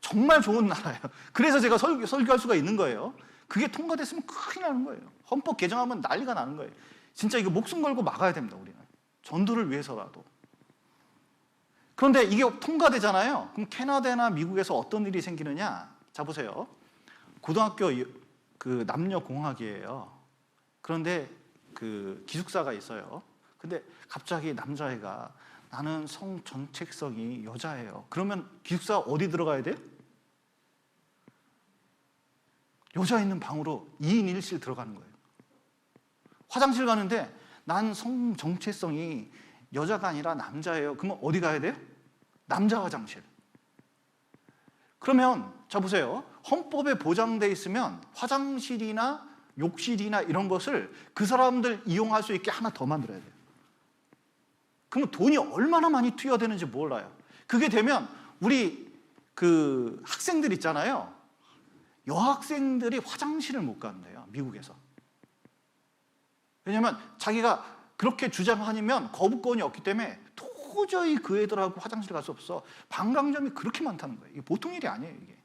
정말 좋은 나라예요. 그래서 제가 설교할 수가 있는 거예요. 그게 통과됐으면 큰일 나는 거예요. 헌법 개정하면 난리가 나는 거예요. 진짜 이거 목숨 걸고 막아야 됩니다. 우리는 전도를 위해서라도. 그런데 이게 통과되잖아요. 그럼 캐나다나 미국에서 어떤 일이 생기느냐? 자 보세요. 고등학교 남녀 공학이에요. 그런데 기숙사가 있어요. 근데 갑자기 남자애가 나는 성 정체성이 여자예요. 그러면 기숙사 어디 들어가야 돼요? 여자 있는 방으로 2인 1실 들어가는 거예요. 화장실 가는데 난 성 정체성이 여자가 아니라 남자예요. 그러면 어디 가야 돼요? 남자 화장실. 그러면 자 보세요. 헌법에 보장돼 있으면 화장실이나 욕실이나 이런 것을 그 사람들 이용할 수 있게 하나 더 만들어야 돼요. 그러면 돈이 얼마나 많이 투여되는지 몰라요. 그게 되면 우리 그 학생들 있잖아요. 여학생들이 화장실을 못 간대요, 미국에서. 왜냐하면 자기가 그렇게 주장하면 거부권이 없기 때문에 도저히 그 애들하고 화장실 갈 수 없어. 방광점이 그렇게 많다는 거예요. 이게 보통 일이 아니에요, 이게.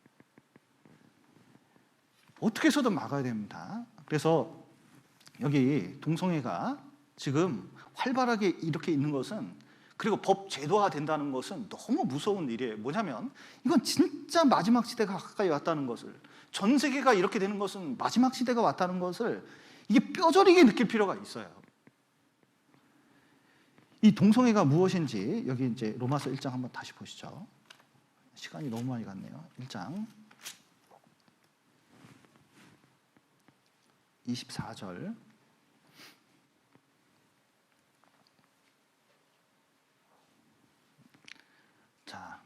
어떻게 해서든 막아야 됩니다. 그래서 여기 동성애가 지금 활발하게 이렇게 있는 것은, 그리고 법 제도화 된다는 것은 너무 무서운 일이에요. 뭐냐면 이건 진짜 마지막 시대가 가까이 왔다는 것을, 전 세계가 이렇게 되는 것은 마지막 시대가 왔다는 것을 이게 뼈저리게 느낄 필요가 있어요. 이 동성애가 무엇인지 여기 이제 로마서 1장 한번 다시 보시죠. 시간이 너무 많이 갔네요. 1장 24절. 자,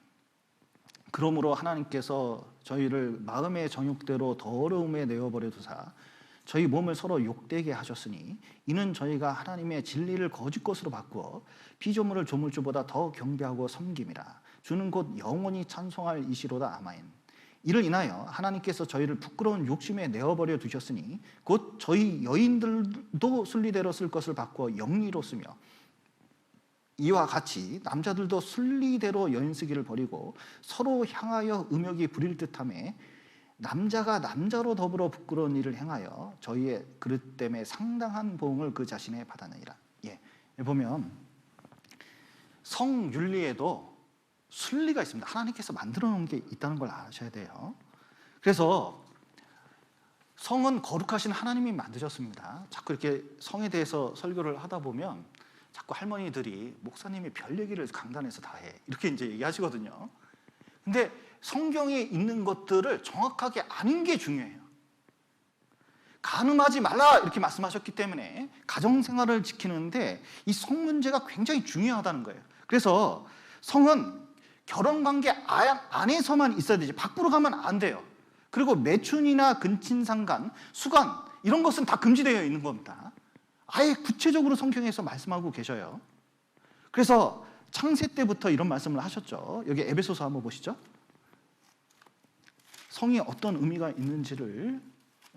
그러므로 하나님께서 저희를 마음의 정욕대로 더러움에 내어버려 두사 저희 몸을 서로 욕되게 하셨으니 이는 저희가 하나님의 진리를 거짓 것으로 바꾸어 피조물을 조물주보다 더 경배하고 섬김이라. 주는 곧 영원히 찬송할 이시로다. 아멘. 이를 인하여 하나님께서 저희를 부끄러운 욕심에 내어버려 두셨으니 곧 저희 여인들도 순리대로 쓸 것을 바꾸어 영리로 쓰며 이와 같이 남자들도 순리대로 여인 쓰기를 버리고 서로 향하여 음욕이 부릴 듯하며 남자가 남자로 더불어 부끄러운 일을 행하여 저희의 그릇 때문에 상당한 보응을 그 자신에 받았느니라. 예, 보면 성윤리에도 순리가 있습니다. 하나님께서 만들어 놓은 게 있다는 걸 아셔야 돼요. 그래서 성은 거룩하신 하나님이 만드셨습니다. 자꾸 이렇게 성에 대해서 설교를 하다 보면 자꾸 할머니들이 목사님이 별 얘기를 강단에서 다 해, 이렇게 이제 얘기하시거든요. 근데 성경에 있는 것들을 정확하게 아는 게 중요해요. 간음하지 말라 이렇게 말씀하셨기 때문에 가정생활을 지키는데 이 성 문제가 굉장히 중요하다는 거예요. 그래서 성은 결혼관계 안에서만 있어야 되지 밖으로 가면 안 돼요. 그리고 매춘이나 근친상간, 수간 이런 것은 다 금지되어 있는 겁니다. 아예 구체적으로 성경에서 말씀하고 계셔요. 그래서 창세 때부터 이런 말씀을 하셨죠. 여기 에베소서 한번 보시죠. 성이 어떤 의미가 있는지를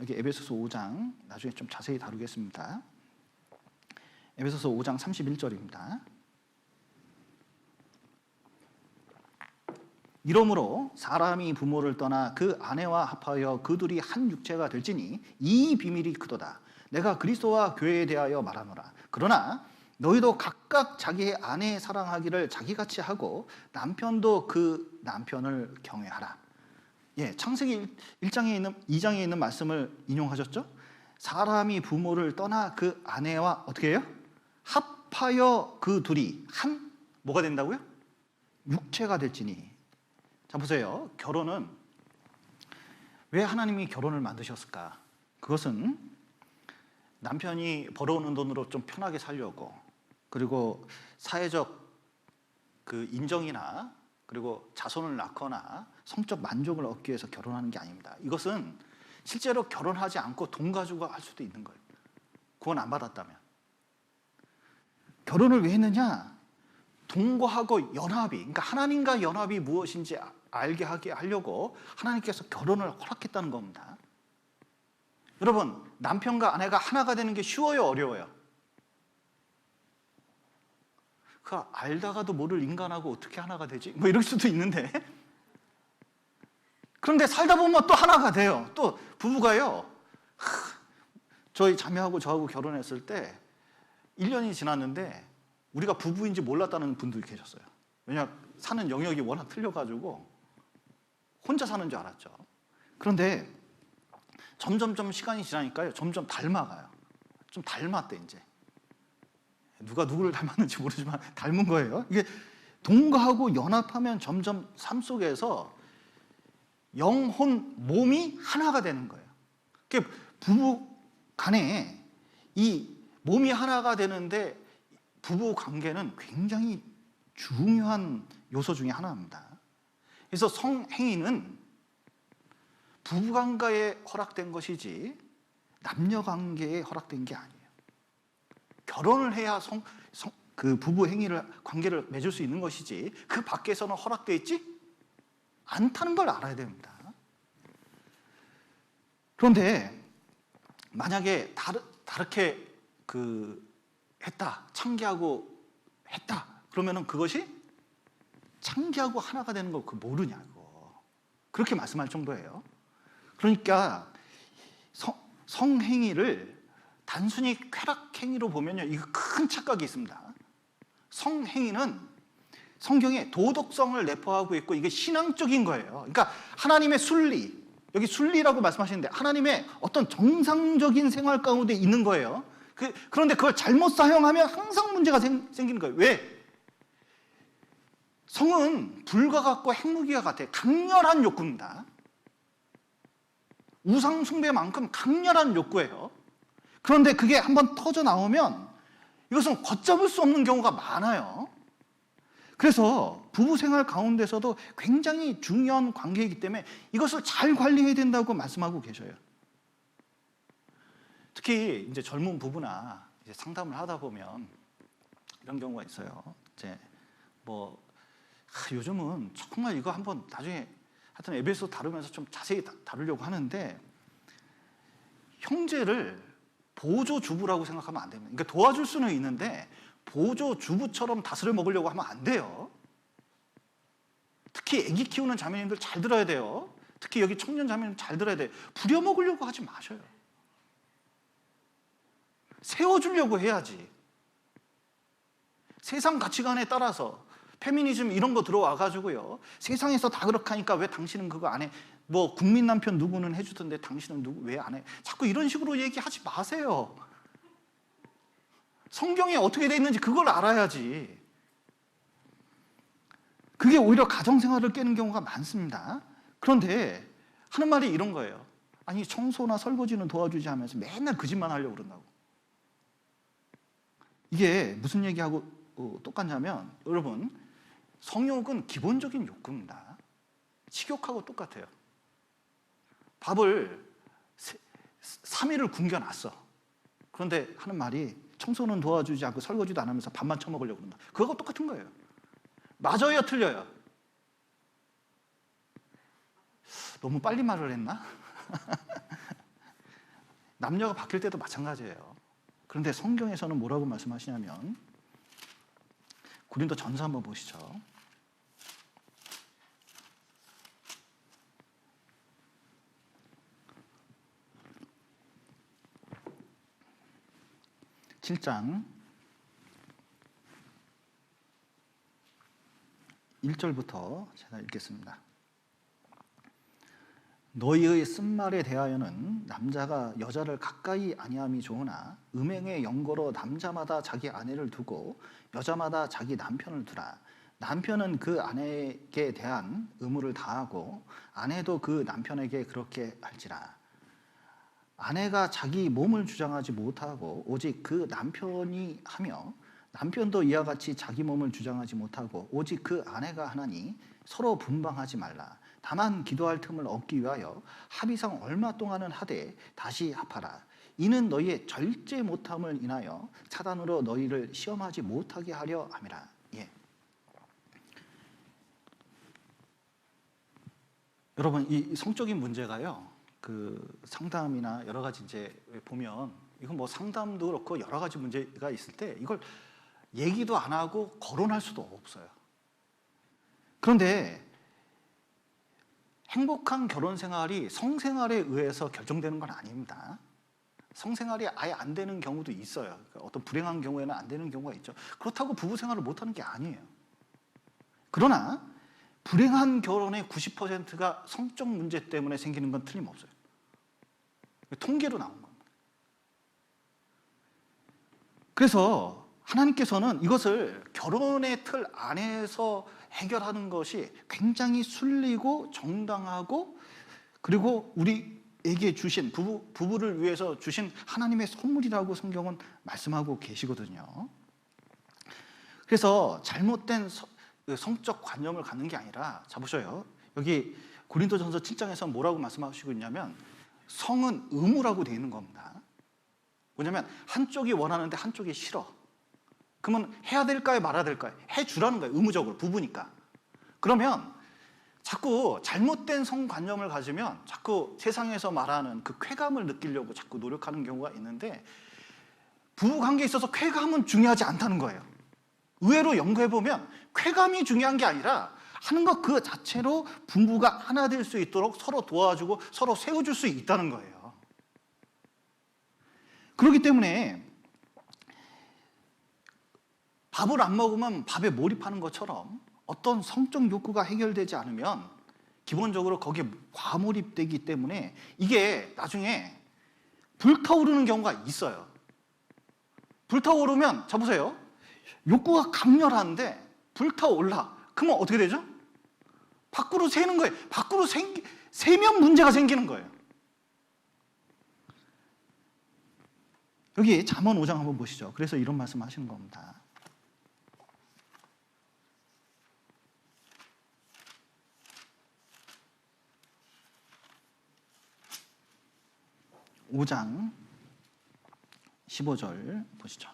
여기 에베소서 5장 나중에 좀 자세히 다루겠습니다. 에베소서 5장 31절입니다. 이러므로 사람이 부모를 떠나 그 아내와 합하여 그 둘이 한 육체가 될지니 이 비밀이 크도다. 내가 그리스도와 교회에 대하여 말하노라. 그러나 너희도 각각 자기의 아내 사랑하기를 자기같이 하고 남편도 그 남편을 경외하라. 예, 창세기 2장에 있는 말씀을 인용하셨죠? 사람이 부모를 떠나 그 아내와 어떻게 해요? 합하여 그 둘이 한 뭐가 된다고요? 육체가 될지니. 자, 보세요. 결혼은 왜 하나님이 결혼을 만드셨을까? 그것은 남편이 벌어오는 돈으로 좀 편하게 살려고, 그리고 사회적 그 인정이나 그리고 자손을 낳거나 성적 만족을 얻기 위해서 결혼하는 게 아닙니다. 이것은 실제로 결혼하지 않고 돈 가지고 할 수도 있는 거예요. 구원 안 받았다면. 결혼을 왜 했느냐? 동거하고 연합이, 그러니까 하나님과 연합이 무엇인지 알게 하게 하려고 하나님께서 결혼을 허락했다는 겁니다. 여러분, 남편과 아내가 하나가 되는 게 쉬워요, 어려워요? 그 알다가도 모를 인간하고 어떻게 하나가 되지? 뭐 이럴 수도 있는데. 그런데 살다 보면 또 하나가 돼요. 또 부부가요. 저희 자매하고 저하고 결혼했을 때 1년이 지났는데 우리가 부부인지 몰랐다는 분들이 계셨어요. 왜냐, 사는 영역이 워낙 틀려가지고 혼자 사는 줄 알았죠. 그런데 점점 시간이 지나니까요, 점점 닮아가요. 좀 닮았대, 이제. 누가 누구를 닮았는지 모르지만 닮은 거예요. 이게 동거하고 연합하면 점점 삶 속에서 영혼, 몸이 하나가 되는 거예요. 부부 간에 이 몸이 하나가 되는데 부부 관계는 굉장히 중요한 요소 중에 하나입니다. 그래서 성행위는 부부관계에 허락된 것이지 남녀 관계에 허락된 게 아니에요. 결혼을 해야 그 부부 관계를 맺을 수 있는 것이지 그 밖에서는 허락되어 있지 않다는 걸 알아야 됩니다. 그런데 만약에 다르게 했다, 창기하고 했다, 그러면은 그것이 창기하고 하나가 되는 걸 모르냐고 그렇게 말씀할 정도예요. 그러니까 성행위를 단순히 쾌락행위로 보면요, 이거 큰 착각이 있습니다. 성행위는 성경에 도덕성을 내포하고 있고 이게 신앙적인 거예요. 그러니까 하나님의 순리, 여기 순리라고 말씀하시는데 하나님의 어떤 정상적인 생활 가운데 있는 거예요. 그런데 그걸 잘못 사용하면 항상 문제가 생기는 거예요. 왜? 성은 불과 같고 핵무기와 같아요. 강렬한 욕구입니다. 우상 숭배만큼 강렬한 욕구예요. 그런데 그게 한번 터져 나오면 이것은 걷잡을 수 없는 경우가 많아요. 그래서 부부 생활 가운데서도 굉장히 중요한 관계이기 때문에 이것을 잘 관리해야 된다고 말씀하고 계셔요. 특히 이제 젊은 부부나 이제 상담을 하다 보면 이런 경우가 있어요. 이제 요즘은 정말 이거 한번 나중에 하여튼 에베소 다루면서 좀 자세히 다루려고 하는데 형제를 보조주부라고 생각하면 안 됩니다. 그러니까 도와줄 수는 있는데 보조주부처럼 다스려 먹으려고 하면 안 돼요. 특히 아기 키우는 자매님들 잘 들어야 돼요. 특히 여기 청년 자매님 잘 들어야 돼요. 부려먹으려고 하지 마셔요. 세워주려고 해야지. 세상 가치관에 따라서 페미니즘 이런 거 들어와가지고요, 세상에서 다 그렇게 하니까 왜 당신은 그거 안 해? 국민 남편 누구는 해주던데 당신은 왜 안 해? 자꾸 이런 식으로 얘기하지 마세요. 성경에 어떻게 돼 있는지 그걸 알아야지. 그게 오히려 가정생활을 깨는 경우가 많습니다. 그런데 하는 말이 이런 거예요. 아니, 청소나 설거지는 도와주지 하면서 맨날 그 짓만 하려고 그런다고. 이게 무슨 얘기하고 똑같냐면, 여러분, 성욕은 기본적인 욕구입니다. 식욕하고 똑같아요. 밥을 3일을 굶겨놨어. 그런데 하는 말이 청소는 도와주지 않고 설거지도 안 하면서 밥만 처먹으려고 그런다. 그거하고 똑같은 거예요. 맞아요, 틀려요? 너무 빨리 말을 했나? 남녀가 바뀔 때도 마찬가지예요. 그런데 성경에서는 뭐라고 말씀하시냐면, 고린도 전서 한번 보시죠. (7장) 1절부터 제가 읽겠습니다. 너희의 쓴말에 대하여는 남자가 여자를 가까이 아니함이 좋으나 음행에 연고로 남자마다 자기 아내를 두고 여자마다 자기 남편을 두라. 남편은 그 아내에게 대한 의무를 다하고 아내도 그 남편에게 그렇게 할지라. 아내가 자기 몸을 주장하지 못하고 오직 그 남편이 하며 남편도 이와 같이 자기 몸을 주장하지 못하고 오직 그 아내가 하나니 서로 분방하지 말라. 다만 기도할 틈을 얻기 위하여 합의상 얼마 동안은 하되 다시 합하라. 이는 너희의 절제 못함을 인하여 사단으로 너희를 시험하지 못하게 하려 함이라. 예. 여러분, 이 성적인 문제가요, 그 상담이나 여러 가지 이제 보면, 이건 상담도 그렇고 여러 가지 문제가 있을 때 이걸 얘기도 안 하고 거론할 수도 없어요. 그런데 행복한 결혼 생활이 성생활에 의해서 결정되는 건 아닙니다. 성생활이 아예 안 되는 경우도 있어요. 그러니까 어떤 불행한 경우에는 안 되는 경우가 있죠. 그렇다고 부부 생활을 못 하는 게 아니에요. 그러나 불행한 결혼의 90%가 성적 문제 때문에 생기는 건 틀림없어요. 통계로 나온 겁니다. 그래서 하나님께서는 이것을 결혼의 틀 안에서 해결하는 것이 굉장히 순리고 정당하고, 그리고 우리에게 주신 부부를 위해서 주신 하나님의 선물이라고 성경은 말씀하고 계시거든요. 그래서 잘못된 성적 관념을 갖는 게 아니라, 자 보셔요. 여기 고린도전서 7장에서 뭐라고 말씀하시고 있냐면, 성은 의무라고 되어 있는 겁니다. 뭐냐면 한쪽이 원하는데 한쪽이 싫어. 그러면 해야 될까요? 말아야 될까요? 해주라는 거예요. 의무적으로 부부니까. 그러면 자꾸 잘못된 성관념을 가지면 자꾸 세상에서 말하는 그 쾌감을 느끼려고 자꾸 노력하는 경우가 있는데, 부부관계에 있어서 쾌감은 중요하지 않다는 거예요. 의외로 연구해보면 쾌감이 중요한 게 아니라 하는 것 그 자체로 부부가 하나 될 수 있도록 서로 도와주고 서로 세워줄 수 있다는 거예요. 그렇기 때문에 밥을 안 먹으면 밥에 몰입하는 것처럼 어떤 성적 욕구가 해결되지 않으면 기본적으로 거기에 과몰입되기 때문에 이게 나중에 불타오르는 경우가 있어요. 불타오르면, 자 보세요. 욕구가 강렬한데 불타올라. 그러면 어떻게 되죠? 밖으로 새는 거예요. 밖으로 새면 문제가 생기는 거예요. 여기 잠언 5장 한번 보시죠. 그래서 이런 말씀 하시는 겁니다. 5장 15절 보시죠.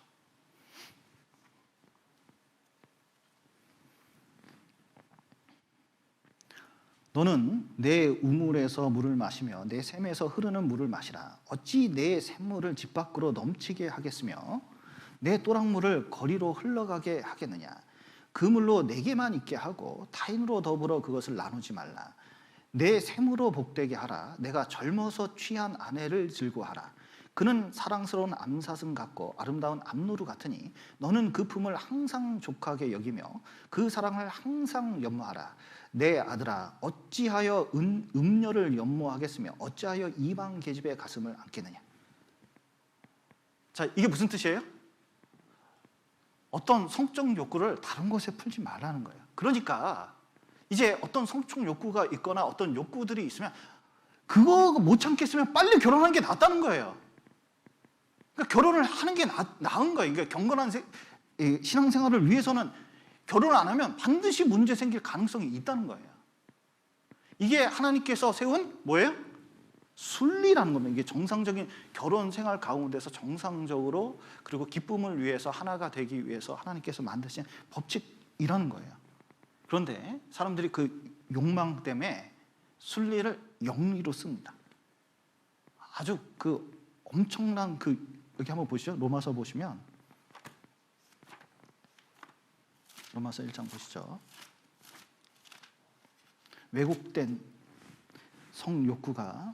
너는 내 우물에서 물을 마시며 내 샘에서 흐르는 물을 마시라. 어찌 내 샘물을 집 밖으로 넘치게 하겠으며 내 또랑물을 거리로 흘러가게 하겠느냐. 그 물로 내게만 있게 하고 타인으로 더불어 그것을 나누지 말라. 내 샘으로 복되게 하라. 내가 젊어서 취한 아내를 즐거워하라. 그는 사랑스러운 암사슴 같고 아름다운 암노루 같으니 너는 그 품을 항상 족하게 여기며 그 사랑을 항상 연모하라. 내 아들아, 어찌하여 음녀를 연모하겠으며 어찌하여 이방 계집의 가슴을 안겠느냐. 자, 이게 무슨 뜻이에요? 어떤 성적 욕구를 다른 곳에 풀지 말라는 거예요. 그러니까 이제 어떤 성적 욕구가 있거나 어떤 욕구들이 있으면 그거 못 참겠으면 빨리 결혼하는 게 낫다는 거예요. 그러니까 결혼을 하는 게 나은 거예요. 그러니까 경건한 신앙생활을 위해서는 결혼을 안 하면 반드시 문제 생길 가능성이 있다는 거예요. 이게 하나님께서 세운 뭐예요? 순리라는 겁니다. 이게 정상적인 결혼 생활 가운데서 정상적으로 그리고 기쁨을 위해서 하나가 되기 위해서 하나님께서 만드신 법칙이라는 거예요. 그런데 사람들이 그 욕망 때문에 순리를 영리로 씁니다. 아주 그 엄청난 여기 한번 보시죠. 로마서 보시면 로마서 1장 보시죠. 왜곡된 성욕구가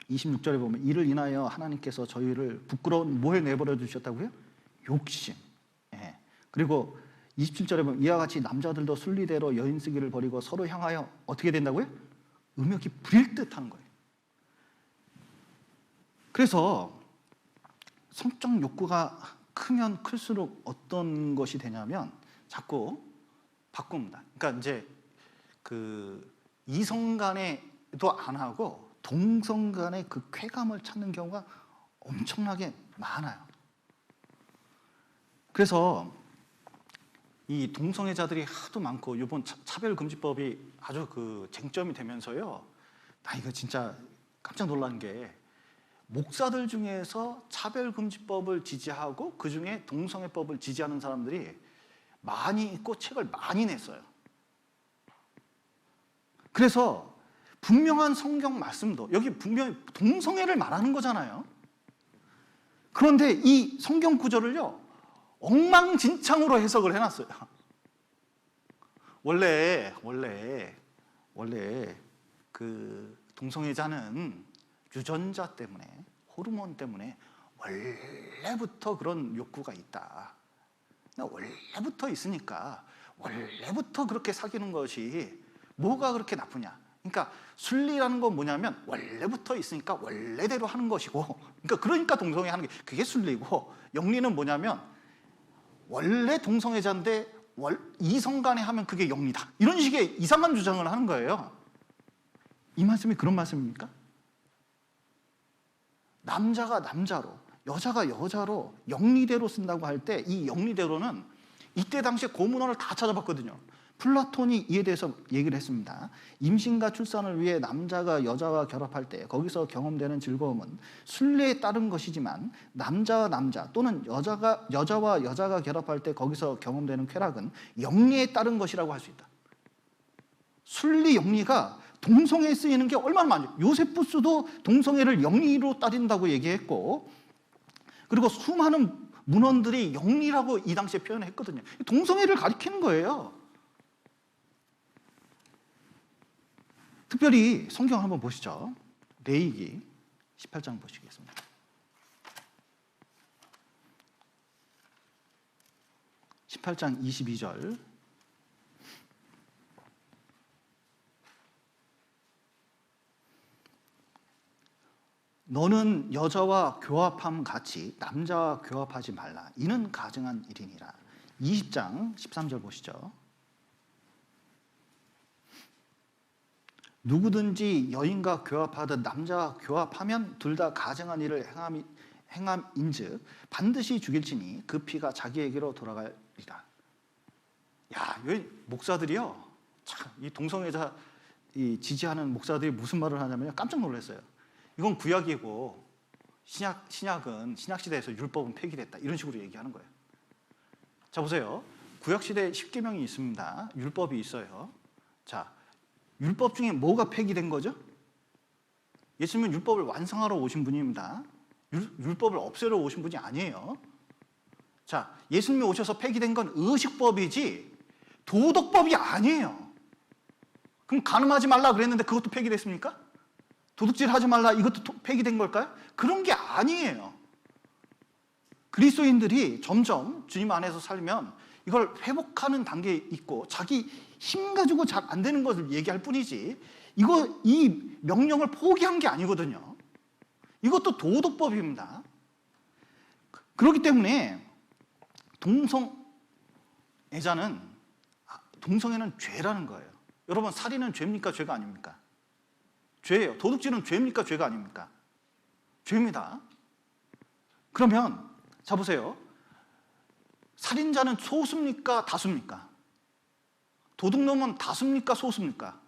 26절에 보면 이를 인하여 하나님께서 저희를 부끄러운 뭐에 내버려 두셨다고요? 욕심. 예. 그리고 27절에 보면 이와 같이 남자들도 순리대로 여인 쓰기를 버리고 서로 향하여 어떻게 된다고요? 음욕이 부릴 듯 하는 거예요. 그래서 성적 욕구가 크면 클수록 어떤 것이 되냐면 자꾸 바꿉니다. 그러니까 이제 그 이성 간에도 안 하고 동성 간의 그 쾌감을 찾는 경우가 엄청나게 많아요. 그래서 이 동성애자들이 하도 많고 이번 차별금지법이 아주 그 쟁점이 되면서요. 나 이거 진짜 깜짝 놀란 게 목사들 중에서 차별금지법을 지지하고 그 중에 동성애법을 지지하는 사람들이 많이 있고 책을 많이 냈어요. 그래서 분명한 성경 말씀도 여기 분명히 동성애를 말하는 거잖아요. 그런데 이 성경 구절을요 엉망진창으로 해석을 해놨어요. 원래 그 동성애자는 유전자 때문에 호르몬 때문에 원래부터 그런 욕구가 있다. 원래부터 있으니까 원래부터 그렇게 사귀는 것이 뭐가 그렇게 나쁘냐. 그러니까 순리라는 건 뭐냐면 원래부터 있으니까 원래대로 하는 것이고, 그러니까 동성애 하는 게 그게 순리고, 영리는 뭐냐면 원래 동성애자인데 이성 간에 하면 그게 영리다. 이런 식의 이상한 주장을 하는 거예요. 이 말씀이 그런 말씀입니까? 남자가 남자로, 여자가 여자로 영리대로 쓴다고 할 때 이 영리대로는 이때 당시에 고문원을 다 찾아봤거든요. 플라톤이 이에 대해서 얘기를 했습니다. 임신과 출산을 위해 남자가 여자와 결합할 때 거기서 경험되는 즐거움은 순례에 따른 것이지만 남자와 남자 또는 여자와 여자가 결합할 때 거기서 경험되는 쾌락은 영리에 따른 것이라고 할 수 있다. 순리 영리가 동성애에 쓰이는 게 얼마나 많죠. 요세푸스도 동성애를 영리로 따른다고 얘기했고, 그리고 수많은 문헌들이 영리라고 이 당시에 표현했거든요. 동성애를 가리키는 거예요. 특별히 성경 한번 보시죠. 레위기 18장 보시겠습니다. (18장 22절) 너는 여자와 교합함 같이 남자와 교합하지 말라. 이는 가증한 일이니라. 20장 13절 보시죠. 누구든지 여인과 교합하듯 남자와 교합하면 둘 다 가증한 일을 행함인즉 반드시 죽일지니 그 피가 자기에게로 돌아가리라. 야, 왜 목사들이요? 참, 이 동성애자 지지하는 목사들이 무슨 말을 하냐면요, 깜짝 놀랐어요. 이건 구약이고 신약은 신약 시대에서 율법은 폐기됐다, 이런 식으로 얘기하는 거예요. 자, 보세요. 구약 시대에 십계명이 있습니다. 율법이 있어요. 자, 율법 중에 뭐가 폐기된 거죠? 예수님은 율법을 완성하러 오신 분입니다. 율법을 없애러 오신 분이 아니에요. 자, 예수님이 오셔서 폐기된 건 의식법이지 도덕법이 아니에요. 그럼 간음하지 말라 그랬는데 그것도 폐기됐습니까? 도둑질 하지 말라, 이것도 폐기된 걸까요? 그런 게 아니에요. 그리스도인들이 점점 주님 안에서 살면 이걸 회복하는 단계에 있고 자기 힘 가지고 잘 안 되는 것을 얘기할 뿐이지 이 명령을 포기한 게 아니거든요. 이것도 도덕법입니다. 그렇기 때문에 동성애는 죄라는 거예요. 여러분, 살인은 죄입니까? 죄가 아닙니까? 죄예요. 도둑질은 죄입니까? 죄가 아닙니까? 죄입니다. 그러면 자, 보세요. 살인자는 소수입니까? 다수입니까? 도둑놈은 다수입니까? 소수입니까?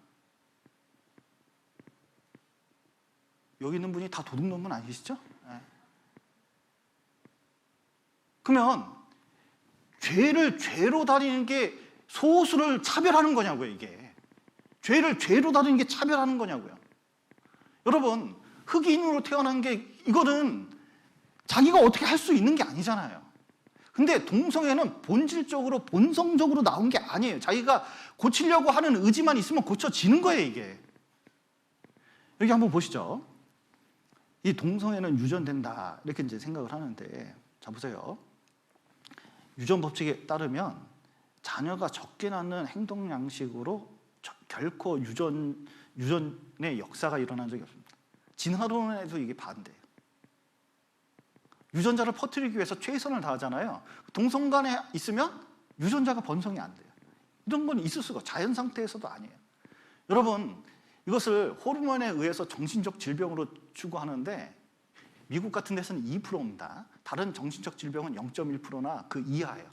여기 있는 분이 다 도둑놈은 아니시죠? 네. 그러면 죄를 죄로 다루는 게 소수를 차별하는 거냐고요, 이게. 죄를 죄로 다루는 게 차별하는 거냐고요. 여러분, 흑인으로 태어난 게 이거는 자기가 어떻게 할 수 있는 게 아니잖아요. 근데 동성애는 본질적으로 본성적으로 나온 게 아니에요. 자기가 고치려고 하는 의지만 있으면 고쳐지는 거예요, 이게. 여기 한번 보시죠. 이 동성애는 유전된다, 이렇게 이제 생각을 하는데, 자, 보세요. 유전 법칙에 따르면 자녀가 적게 낳는 행동 양식으로 결코 유전의 역사가 일어난 적이 없습니다. 진화론에도 이게 반대예요. 유전자를 퍼뜨리기 위해서 최선을 다하잖아요. 동성 간에 있으면 유전자가 번성이 안 돼요. 이런 건 있을 수가, 자연 상태에서도 아니에요. 여러분, 이것을 호르몬에 의해서 정신적 질병으로 추구하는데 미국 같은 데서는 2%입니다. 다른 정신적 질병은 0.1%나 그 이하예요.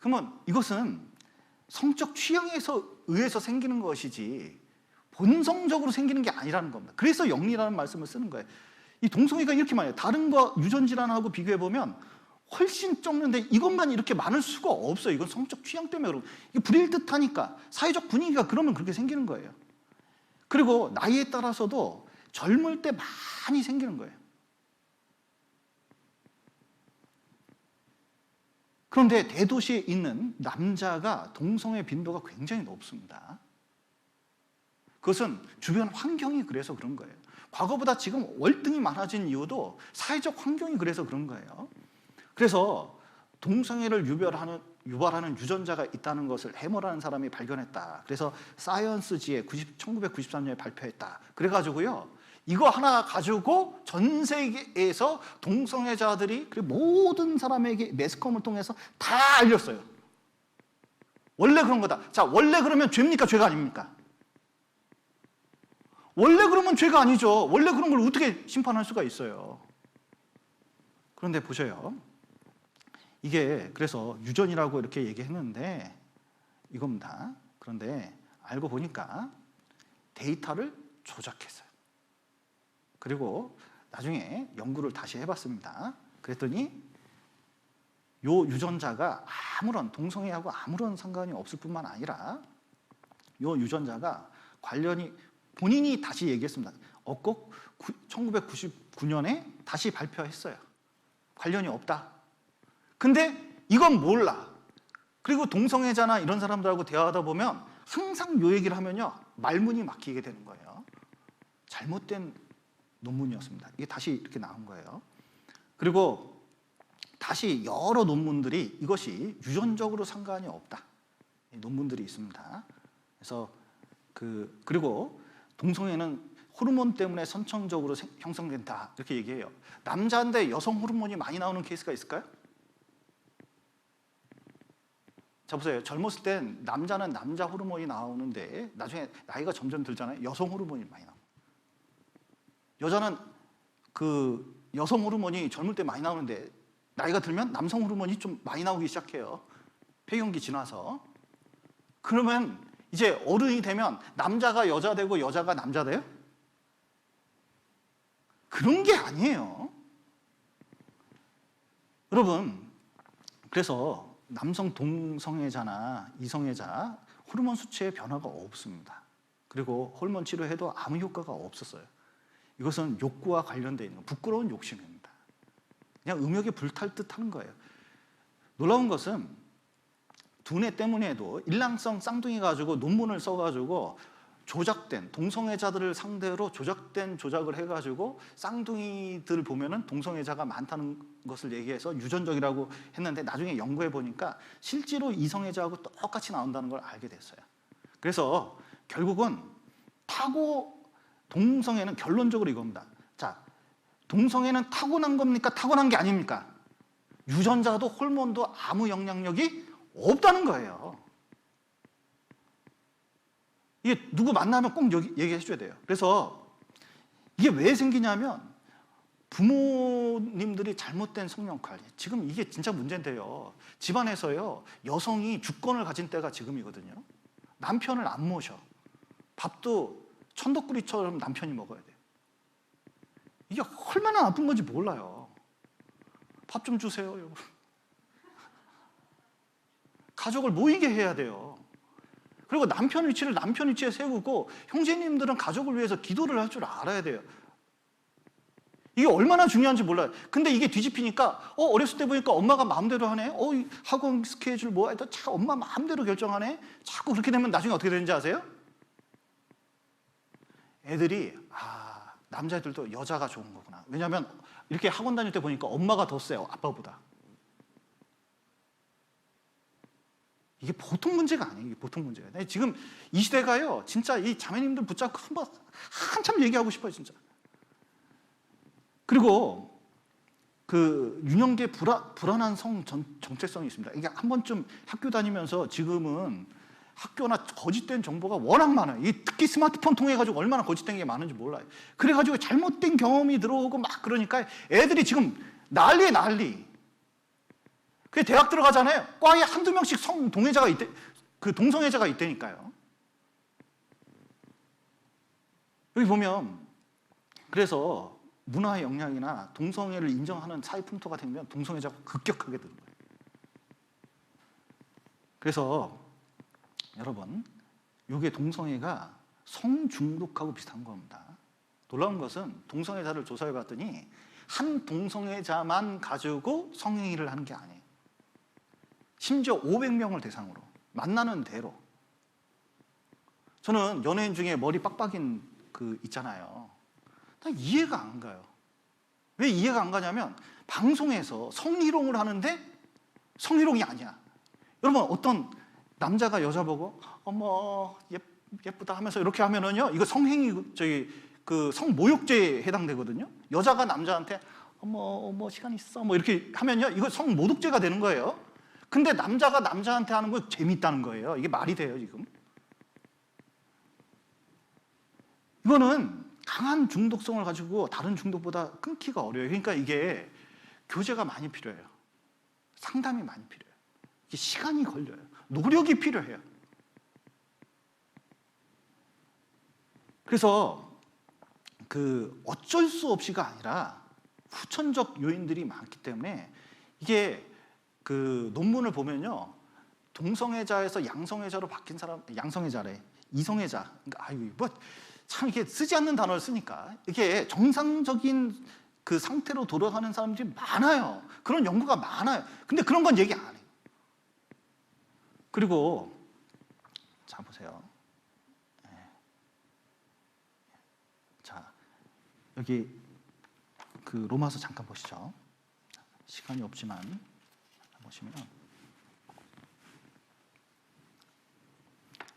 그러면 이것은 성적 취향에 의해서 생기는 것이지 본성적으로 생기는 게 아니라는 겁니다. 그래서 영리라는 말씀을 쓰는 거예요. 이 동성애가 이렇게 많아요. 다른 거 유전질환하고 비교해보면 훨씬 적는데 이것만 이렇게 많을 수가 없어요. 이건 성적 취향 때문에 그러고, 이게 불일 듯하니까 사회적 분위기가 그러면 그렇게 생기는 거예요. 그리고 나이에 따라서도 젊을 때 많이 생기는 거예요. 그런데 대도시에 있는 남자가 동성애 빈도가 굉장히 높습니다. 그것은 주변 환경이 그래서 그런 거예요. 과거보다 지금 월등히 많아진 이유도 사회적 환경이 그래서 그런 거예요. 그래서 동성애를 유발하는 유전자가 있다는 것을 해머라는 사람이 발견했다. 그래서 사이언스지에 1993년에 발표했다. 그래가지고요, 이거 하나 가지고 전 세계에서 동성애자들이, 그리고 모든 사람에게 매스컴을 통해서 다 알렸어요. 원래 그런 거다. 자, 원래 그러면 죄입니까? 죄가 아닙니까? 원래 그러면 죄가 아니죠. 원래 그런 걸 어떻게 심판할 수가 있어요. 그런데 보셔요. 이게 그래서 유전이라고 이렇게 얘기했는데, 이겁니다. 그런데 알고 보니까 데이터를 조작했어요. 그리고 나중에 연구를 다시 해봤습니다. 그랬더니 요 유전자가 동성애하고 아무런 상관이 없을 뿐만 아니라 요 유전자가 관련이, 본인이 다시 얘기했습니다. 꼭 1999년에 다시 발표했어요. 관련이 없다. 근데 이건 몰라. 그리고 동성애자나 이런 사람들하고 대화하다 보면 항상 요 얘기를 하면요, 말문이 막히게 되는 거예요. 잘못된 논문이었습니다. 이게 다시 이렇게 나온 거예요. 그리고 다시 여러 논문들이 이것이 유전적으로 상관이 없다, 논문들이 있습니다. 그래서 그리고 동성애는 호르몬 때문에 선천적으로 형성된다, 이렇게 얘기해요. 남자인데 여성 호르몬이 많이 나오는 케이스가 있을까요? 자, 보세요. 젊었을 땐 남자는 남자 호르몬이 나오는데 나중에 나이가 점점 들잖아요. 여성 호르몬이 많이 나와요. 여자는 여성 호르몬이 젊을 때 많이 나오는데 나이가 들면 남성 호르몬이 좀 많이 나오기 시작해요. 폐경기 지나서. 그러면 이제 어른이 되면 남자가 여자 되고 여자가 남자 돼요? 그런 게 아니에요. 여러분, 그래서 남성 동성애자나 이성애자 호르몬 수치에 변화가 없습니다. 그리고 호르몬 치료해도 아무 효과가 없었어요. 이것은 욕구와 관련되어 있는 부끄러운 욕심입니다. 그냥 음욕에 불탈 듯 하는 거예요. 놀라운 것은 두뇌 때문에도 일랑성 쌍둥이 가지고 논문을 써가지고 조작된 동성애자들을 상대로 조작을 해가지고 쌍둥이들 보면은 동성애자가 많다는 것을 얘기해서 유전적이라고 했는데 나중에 연구해 보니까 실제로 이성애자하고 똑같이 나온다는 걸 알게 됐어요. 그래서 결국은 동성애는 결론적으로 이겁니다. 자, 동성애는 타고난 겁니까? 타고난 게 아닙니까? 유전자도 호르몬도 아무 영향력이 없다는 거예요. 이게 누구 만나면 꼭 얘기해 줘야 돼요. 그래서 이게 왜 생기냐면 부모님들이 잘못된 성령 관리. 지금 이게 진짜 문제인데요. 집안에서요, 여성이 주권을 가진 때가 지금이거든요. 남편을 안 모셔. 밥도 천덕꾸리처럼 남편이 먹어야 돼요. 이게 얼마나 나쁜 건지 몰라요. 밥 좀 주세요, 여러분. 가족을 모이게 해야 돼요. 그리고 남편 위치를 남편 위치에 세우고 형제님들은 가족을 위해서 기도를 할 줄 알아야 돼요. 이게 얼마나 중요한지 몰라요. 근데 이게 뒤집히니까 어렸을 때 보니까 엄마가 마음대로 하네. 학원 스케줄 뭐 해도 참 엄마 마음대로 결정하네. 자꾸 그렇게 되면 나중에 어떻게 되는지 아세요? 애들이 남자애들도 여자가 좋은 거구나. 왜냐하면 이렇게 학원 다닐 때 보니까 엄마가 더 세요, 아빠보다. 이게 보통 문제가 아니에요. 이게 보통 문제가. 지금 이 시대가요, 진짜 이 자매님들 붙잡고 한참 얘기하고 싶어요, 진짜. 그리고 유년기에 불안한 정체성이 있습니다. 이게 한 번쯤 학교 다니면서 지금은 학교나 거짓된 정보가 워낙 많아요. 특히 스마트폰 통해 가지고 얼마나 거짓된 게 많은지 몰라요. 그래가지고 잘못된 경험이 들어오고 막 그러니까 애들이 지금 난리에 난리. 그 대학 들어가잖아요. 과에 한두 명씩 동성애자가 있다니까요. 여기 보면 그래서 문화의 영향이나 동성애를 인정하는 사회 풍토가 되면 동성애자가 급격하게 되는 거예요. 그래서 여러분, 이게 동성애가 성중독하고 비슷한 겁니다. 놀라운 것은 동성애자를 조사해 봤더니 한 동성애자만 가지고 성행위를 하는 게 아니에요. 심지어 500명을 대상으로 만나는 대로. 저는 연예인 중에 머리 빡빡인 있잖아요. 나 이해가 안 가요. 왜 이해가 안 가냐면 방송에서 성희롱을 하는데 성희롱이 아니야. 여러분, 어떤 남자가 여자 보고 어머 예쁘다 하면서 이렇게 하면은요, 이거 성모욕죄에 해당되거든요. 여자가 남자한테 어머 시간 있어 뭐 이렇게 하면요, 이거 성모독죄가 되는 거예요. 근데 남자가 남자한테 하는 거 재밌다는 거예요. 이게 말이 돼요, 지금? 이거는 강한 중독성을 가지고 다른 중독보다 끊기가 어려워요. 그러니까 이게 교제가 많이 필요해요. 상담이 많이 필요해요. 이게 시간이 걸려요. 노력이 필요해요. 그래서 어쩔 수 없이가 아니라 후천적 요인들이 많기 때문에 이게 논문을 보면요, 동성애자에서 양성애자로 바뀐 사람, 양성애자래, 이성애자, 그러니까 참 이게 쓰지 않는 단어를 쓰니까 이게 정상적인 상태로 돌아가는 사람들이 많아요. 그런 연구가 많아요. 근데 그런 건 얘기 안 해요. 그리고 자 보세요. 자 여기 로마서 잠깐 보시죠. 시간이 없지만 보시면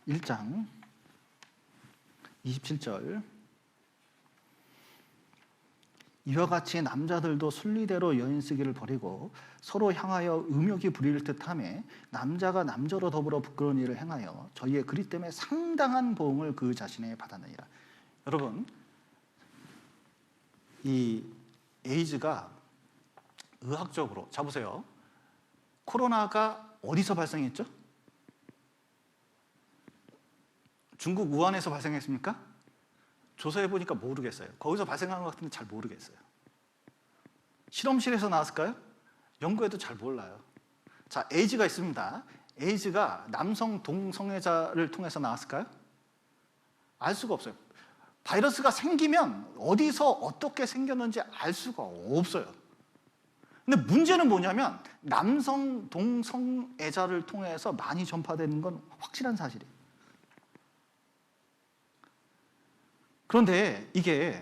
1장 27절, 이와 같이 남자들도 순리대로 여인 쓰기를 버리고 서로 향하여 음욕이 부릴 듯하며 남자가 남자로 더불어 부끄러운 일을 행하여 저희의 그리 때문에 상당한 보응을 그 자신에 받았느니라. 여러분, 이 에이즈가 의학적으로, 자 보세요. 코로나가 어디서 발생했죠? 중국 우한에서 발생했습니까? 조사해 보니까 모르겠어요. 거기서 발생한 것 같은데 잘 모르겠어요. 실험실에서 나왔을까요? 연구해도 잘 몰라요. 자, 에이즈가 있습니다. 에이즈가 남성 동성애자를 통해서 나왔을까요? 알 수가 없어요. 바이러스가 생기면 어디서 어떻게 생겼는지 알 수가 없어요. 근데 문제는 뭐냐면 남성 동성애자를 통해서 많이 전파되는 건 확실한 사실이에요. 그런데 이게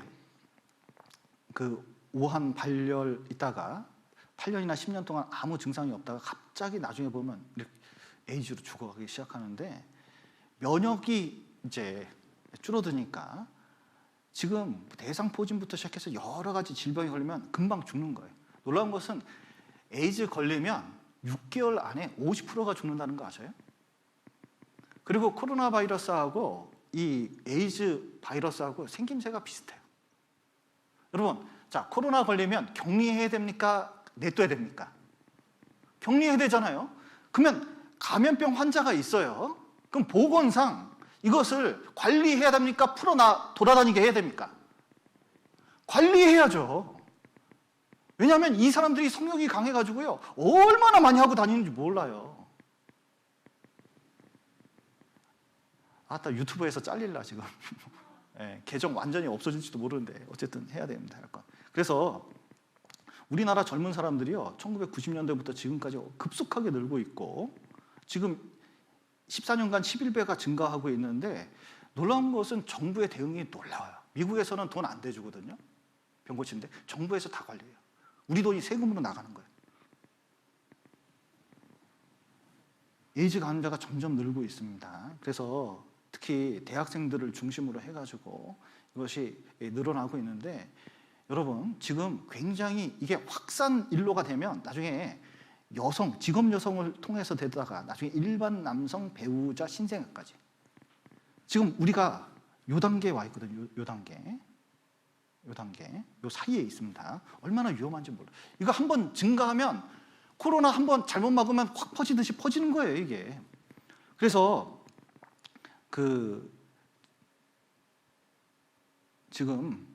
우한 발열 있다가 8년이나 10년 동안 아무 증상이 없다가 갑자기 나중에 보면 이렇게 에이즈로 죽어가기 시작하는데, 면역이 이제 줄어드니까 지금 대상포진부터 시작해서 여러 가지 질병이 걸리면 금방 죽는 거예요. 놀라운 것은 에이즈 걸리면 6개월 안에 50%가 죽는다는 거 아세요? 그리고 코로나 바이러스하고 이 에이즈 바이러스하고 생김새가 비슷해요. 여러분, 자, 코로나 걸리면 격리해야 됩니까? 냅둬야 됩니까? 격리해야 되잖아요. 그러면 감염병 환자가 있어요. 그럼 보건상 이것을 관리해야 됩니까? 돌아다니게 해야 됩니까? 관리해야죠. 왜냐하면 이 사람들이 성욕이 강해가지고요, 얼마나 많이 하고 다니는지 몰라요. 유튜브에서 잘릴라 지금. 네, 계정 완전히 없어질지도 모르는데 어쨌든 해야 됩니다. 그래서 우리나라 젊은 사람들이요, 1990년대부터 지금까지 급속하게 늘고 있고 지금 14년간 11배가 증가하고 있는데, 놀라운 것은 정부의 대응이 놀라워요. 미국에서는 돈 안 대주거든요. 병 고치는데 정부에서 다 관리해요. 우리 돈이 세금으로 나가는 거예요. 에이즈 환자가 점점 늘고 있습니다. 그래서 특히 대학생들을 중심으로 해가지고 이것이 늘어나고 있는데, 여러분 지금 굉장히 이게 확산 일로가 되면 나중에 직업 여성을 통해서 되다가 나중에 일반 남성 배우자 신생아까지, 지금 우리가 요 단계에 와 있거든요. 요 단계 요 사이에 있습니다. 얼마나 위험한지 몰라요. 이거 한번 증가하면, 코로나 한번 잘못 막으면 확 퍼지듯이 퍼지는 거예요, 이게. 그래서 지금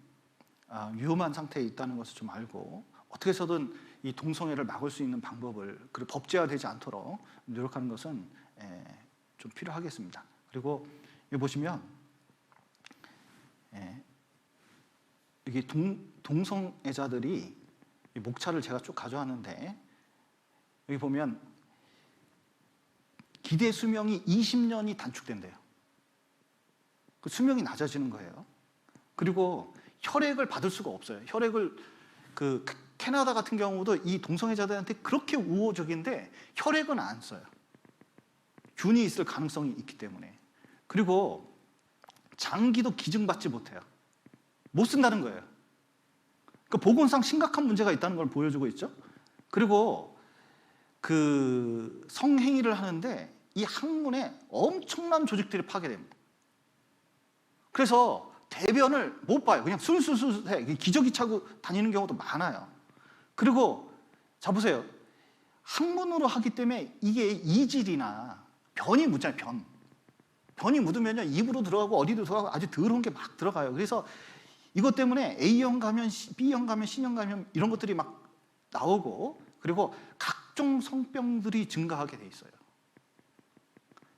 위험한 상태에 있다는 것을 좀 알고 어떻게 해서든 이 동성애를 막을 수 있는 방법을, 그리고 법제화되지 않도록 노력하는 것은 좀 필요하겠습니다. 그리고 여기 보시면 여기 동성애자들이 목차를 제가 쭉 가져왔는데, 여기 보면 기대 수명이 20년이 단축된대요. 그 수명이 낮아지는 거예요. 그리고 혈액을 받을 수가 없어요. 혈액을 캐나다 같은 경우도 이 동성애자들한테 그렇게 우호적인데 혈액은 안 써요. 균이 있을 가능성이 있기 때문에. 그리고 장기도 기증받지 못해요. 못 쓴다는 거예요. 그 보건상 심각한 문제가 있다는 걸 보여주고 있죠. 그리고 성행위를 하는데 이 항문에 엄청난 조직들이 파괴됩니다. 그래서 대변을 못 봐요. 그냥 술술술해. 기저귀 차고 다니는 경우도 많아요. 그리고 자 보세요. 항문으로 하기 때문에 이게 이질이나 변이 묻잖아요. 변이 묻으면요 입으로 들어가고 어디도 들어가고 아주 더러운 게 막 들어가요. 그래서 이것 때문에 A형 감염, B형 감염, C형 감염 이런 것들이 막 나오고 그리고 각종 성병들이 증가하게 돼 있어요.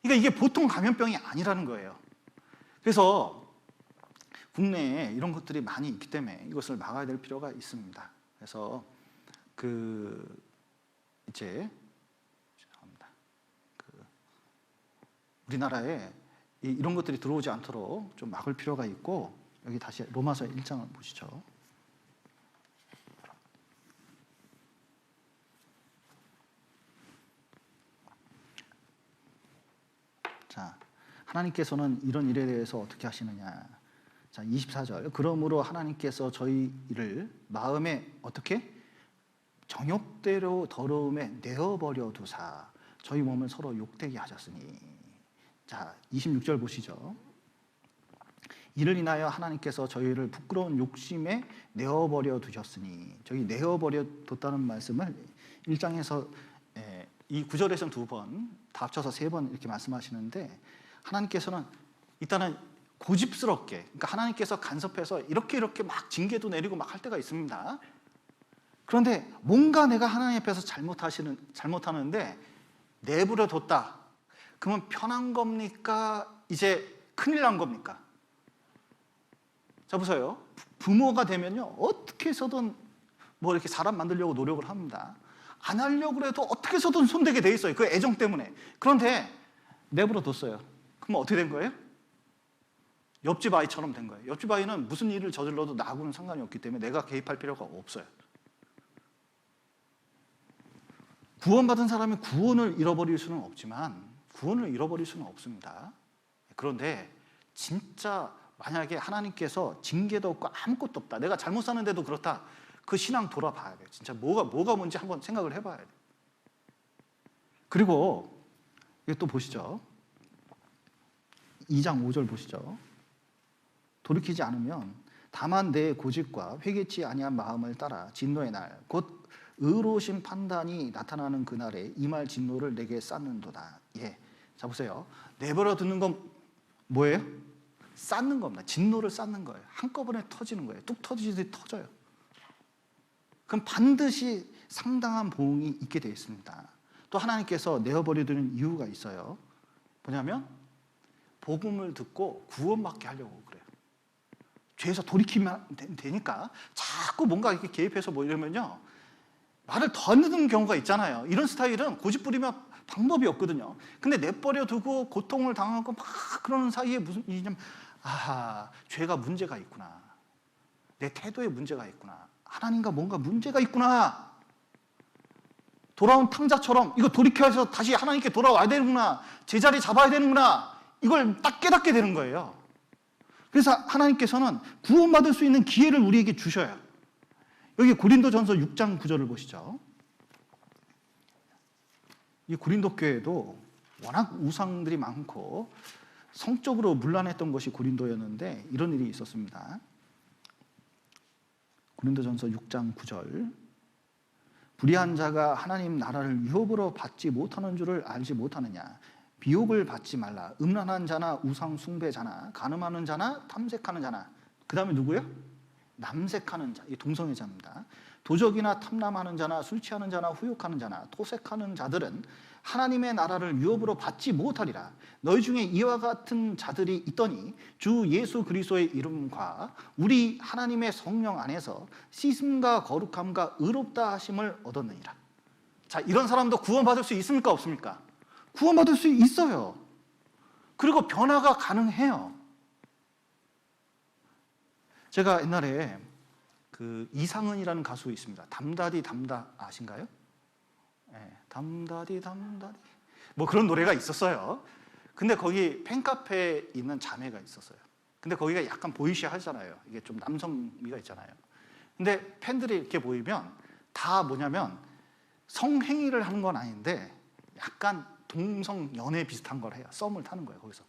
그러니까 이게 보통 감염병이 아니라는 거예요. 그래서 국내에 이런 것들이 많이 있기 때문에 이것을 막아야 될 필요가 있습니다. 그래서 이제 죄송합니다. 우리나라에 이런 것들이 들어오지 않도록 좀 막을 필요가 있고 여기 다시 로마서 1장을 보시죠. 자, 하나님께서는 이런 일에 대해서 어떻게 하시느냐. 자, 24절. 그러므로 하나님께서 저희를 마음에 어떻게? 정욕대로 더러움에 내어버려 두사 저희 몸을 서로 욕되게 하셨으니. 자, 26절 보시죠. 이를 인하여 하나님께서 저희를 부끄러운 욕심에 내어버려 두셨으니. 저기 내어버려 뒀다는 말씀을 1장에서 이 9절에서는 2번, 다 합쳐서 3번 이렇게 말씀하시는데 하나님께서는 일단은 고집스럽게, 그러니까 하나님께서 간섭해서 이렇게 막 징계도 내리고 막 할 때가 있습니다. 그런데 뭔가 내가 하나님 앞에서 잘못하는데 내버려 뒀다. 그러면 편한 겁니까? 이제 큰일 난 겁니까? 자, 보세요. 부모가 되면요 어떻게 해서든 뭐 이렇게 사람 만들려고 노력을 합니다. 안 하려고 해도 어떻게 해서든 손대게 돼 있어요. 그 애정 때문에. 그런데 내버려 뒀어요. 그럼 어떻게 된 거예요? 옆집 아이처럼 된 거예요. 옆집 아이는 무슨 일을 저질러도 나하고는 상관이 없기 때문에 내가 개입할 필요가 없어요. 구원받은 사람이 구원을 잃어버릴 수는 없지만 구원을 잃어버릴 수는 없습니다. 그런데 진짜 만약에 하나님께서 징계도 없고 아무것도 없다. 내가 잘못 사는데도 그렇다. 그 신앙 돌아봐야 돼요. 진짜 뭐가 뭔지 한번 생각을 해봐야 돼요. 그리고 이거 또 보시죠. 2장 5절 보시죠. 돌이키지 않으면 다만 내 고집과 회개치 아니한 마음을 따라 진노의 날 곧 의로우신 판단이 나타나는 그날에 이 말 진노를 내게 쌓는도다. 예. 자, 보세요. 내버려 두는 건 뭐예요? 쌓는 겁니다. 진노를 쌓는 거예요. 한꺼번에 터지는 거예요. 뚝 터지듯이 터져요. 그럼 반드시 상당한 보응이 있게 되어 있습니다. 또 하나님께서 내어버리는 이유가 있어요. 뭐냐면 복음을 듣고 구원받게 하려고 그래요. 죄에서 돌이키면 되니까 자꾸 뭔가 이렇게 개입해서 뭐 이러면요 말을 더 듣는 경우가 있잖아요. 이런 스타일은 고집 부리면 방법이 없거든요. 근데 내버려 두고 고통을 당하고 막 그러는 사이에 무슨 일이냐면 죄가 문제가 있구나. 내 태도에 문제가 있구나. 하나님과 뭔가 문제가 있구나. 돌아온 탕자처럼 이거 돌이켜서 다시 하나님께 돌아와야 되는구나. 제자리 잡아야 되는구나. 이걸 딱 깨닫게 되는 거예요. 그래서 하나님께서는 구원받을 수 있는 기회를 우리에게 주셔요. 여기 고린도전서 6장 9절을 보시죠. 이 고린도 교회도 워낙 우상들이 많고 성적으로 문란했던 것이 고린도였는데 이런 일이 있었습니다. 고린도전서 6장 9절. 불의한 자가 하나님 나라를 유업으로 받지 못하는 줄을 알지 못하느냐. 비옥을 받지 말라. 음란한 자나 우상 숭배자나 간음하는 자나 탐색하는 자나. 그 다음에 누구예요? 남색하는 자, 이 동성애자입니다. 도적이나 탐람하는 자나 술 취하는 자나 후욕하는 자나 토색하는 자들은 하나님의 나라를 유업으로 받지 못하리라. 너희 중에 이와 같은 자들이 있더니 주 예수 그리스도의 이름과 우리 하나님의 성령 안에서 씻음과 거룩함과 의롭다 하심을 얻었느니라. 자, 이런 사람도 구원받을 수 있습니까? 없습니까? 구원받을 수 있어요. 그리고 변화가 가능해요. 제가 옛날에 그 이상은이라는 가수 있습니다. 담다디 담다 아신가요? 네, 담다디 담다디 뭐 그런 노래가 있었어요. 근데 거기 팬카페에 있는 자매가 있었어요. 근데 거기가 약간 보이시 하잖아요. 이게 좀 남성미가 있잖아요. 근데 팬들이 이렇게 보이면 다 뭐냐면 성행위를 하는 건 아닌데 약간 동성 연애 비슷한 걸 해요. 썸을 타는 거예요. 거기서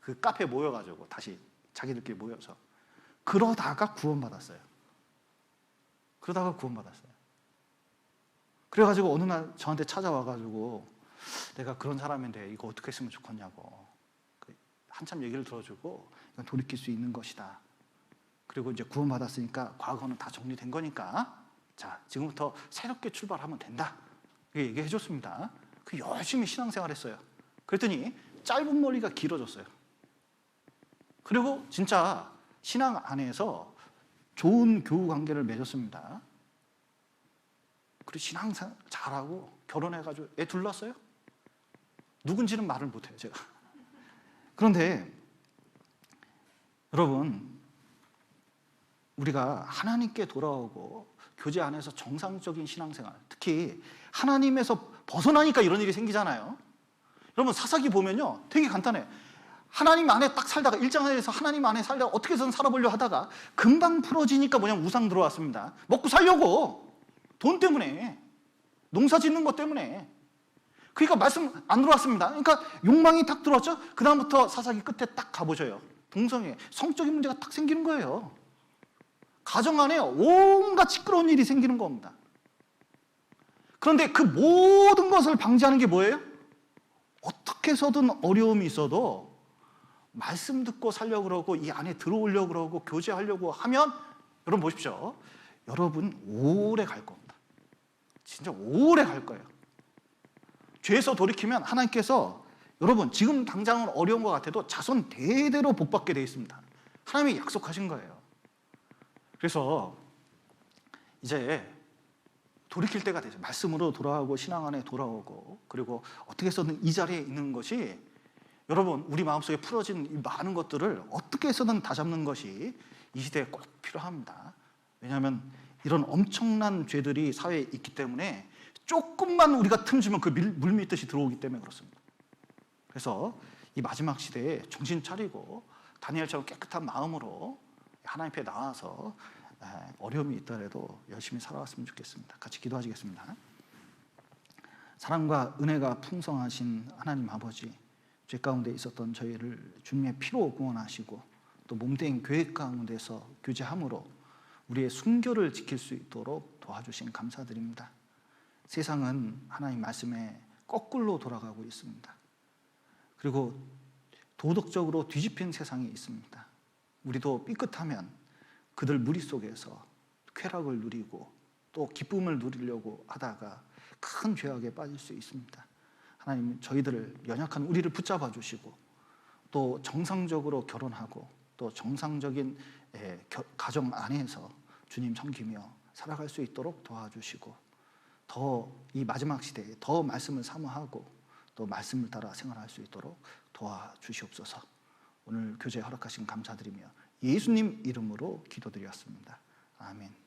그 카페에 모여가지고 다시 자기들끼리 모여서 그러다가 구원받았어요. 그래가지고 어느 날 저한테 찾아와가지고 내가 그런 사람인데 이거 어떻게 했으면 좋겠냐고 한참 얘기를 들어주고 이건 돌이킬 수 있는 것이다. 그리고 이제 구원받았으니까 과거는 다 정리된 거니까 자, 지금부터 새롭게 출발하면 된다. 이렇게 얘기해 줬습니다. 그 열심히 신앙생활했어요. 그랬더니 짧은 머리가 길어졌어요. 그리고 진짜 신앙 안에서 좋은 교우 관계를 맺었습니다. 그리고 신앙생활 잘하고 결혼해가지고 애 둘 낳았어요. 누군지는 말을 못해요, 제가. 그런데 여러분, 우리가 하나님께 돌아오고 교제 안에서 정상적인 신앙생활, 특히 하나님에서 벗어나니까 이런 일이 생기잖아요. 여러분, 사사기 보면요 되게 간단해. 하나님 안에 딱 살다가 일장에서 하나님 안에 살다가 어떻게 해서든 살아보려 하다가 금방 풀어지니까 뭐냐면 우상 들어왔습니다. 먹고 살려고. 돈 때문에, 농사 짓는 것 때문에. 그러니까 말씀 안 들어왔습니다. 그러니까 욕망이 딱 들어왔죠. 그 다음부터 사사기 끝에 딱 가보셔요. 동성애, 성적인 문제가 딱 생기는 거예요. 가정 안에 온갖 시끄러운 일이 생기는 겁니다. 그런데 그 모든 것을 방지하는 게 뭐예요? 어떻게 해서든 어려움이 있어도 말씀 듣고 살려고 그러고 이 안에 들어오려고 그러고 교제하려고 하면 여러분 보십시오. 여러분 오래 갈 겁니다. 진짜 오래 갈 거예요. 죄에서 돌이키면 하나님께서 여러분 지금 당장은 어려운 것 같아도 자손 대대로 복받게 되어 있습니다. 하나님이 약속하신 거예요. 그래서 이제 돌이킬 때가 되죠. 말씀으로 돌아오고 신앙 안에 돌아오고 그리고 어떻게 해서든 이 자리에 있는 것이 여러분 우리 마음속에 풀어진 이 많은 것들을 어떻게 해서든 다잡는 것이 이 시대에 꼭 필요합니다. 왜냐하면 이런 엄청난 죄들이 사회에 있기 때문에 조금만 우리가 틈 주면 그 물밀듯이 들어오기 때문에 그렇습니다. 그래서 이 마지막 시대에 정신 차리고 다니엘처럼 깨끗한 마음으로 하나님 앞에 나와서 어려움이 있더라도 열심히 살아왔으면 좋겠습니다. 같이 기도하시겠습니다. 사랑과 은혜가 풍성하신 하나님 아버지, 죄 가운데 있었던 저희를 주님의 피로 구원하시고 또 몸된 교회 가운데서 교제함으로 우리의 순교를 지킬 수 있도록 도와주신 감사드립니다. 세상은 하나님 말씀에 거꾸로 돌아가고 있습니다. 그리고 도덕적으로 뒤집힌 세상이 있습니다. 우리도 삐끗하면 그들 무리 속에서 쾌락을 누리고 또 기쁨을 누리려고 하다가 큰 죄악에 빠질 수 있습니다. 하나님 저희들을 연약한 우리를 붙잡아 주시고 또 정상적으로 결혼하고 또 정상적인 가정 안에서 주님 섬기며 살아갈 수 있도록 도와주시고 더 이 마지막 시대에 더 말씀을 사모하고 또 말씀을 따라 생활할 수 있도록 도와주시옵소서. 오늘 교제 허락하신 감사드리며 예수님 이름으로 기도드렸습니다. 아멘.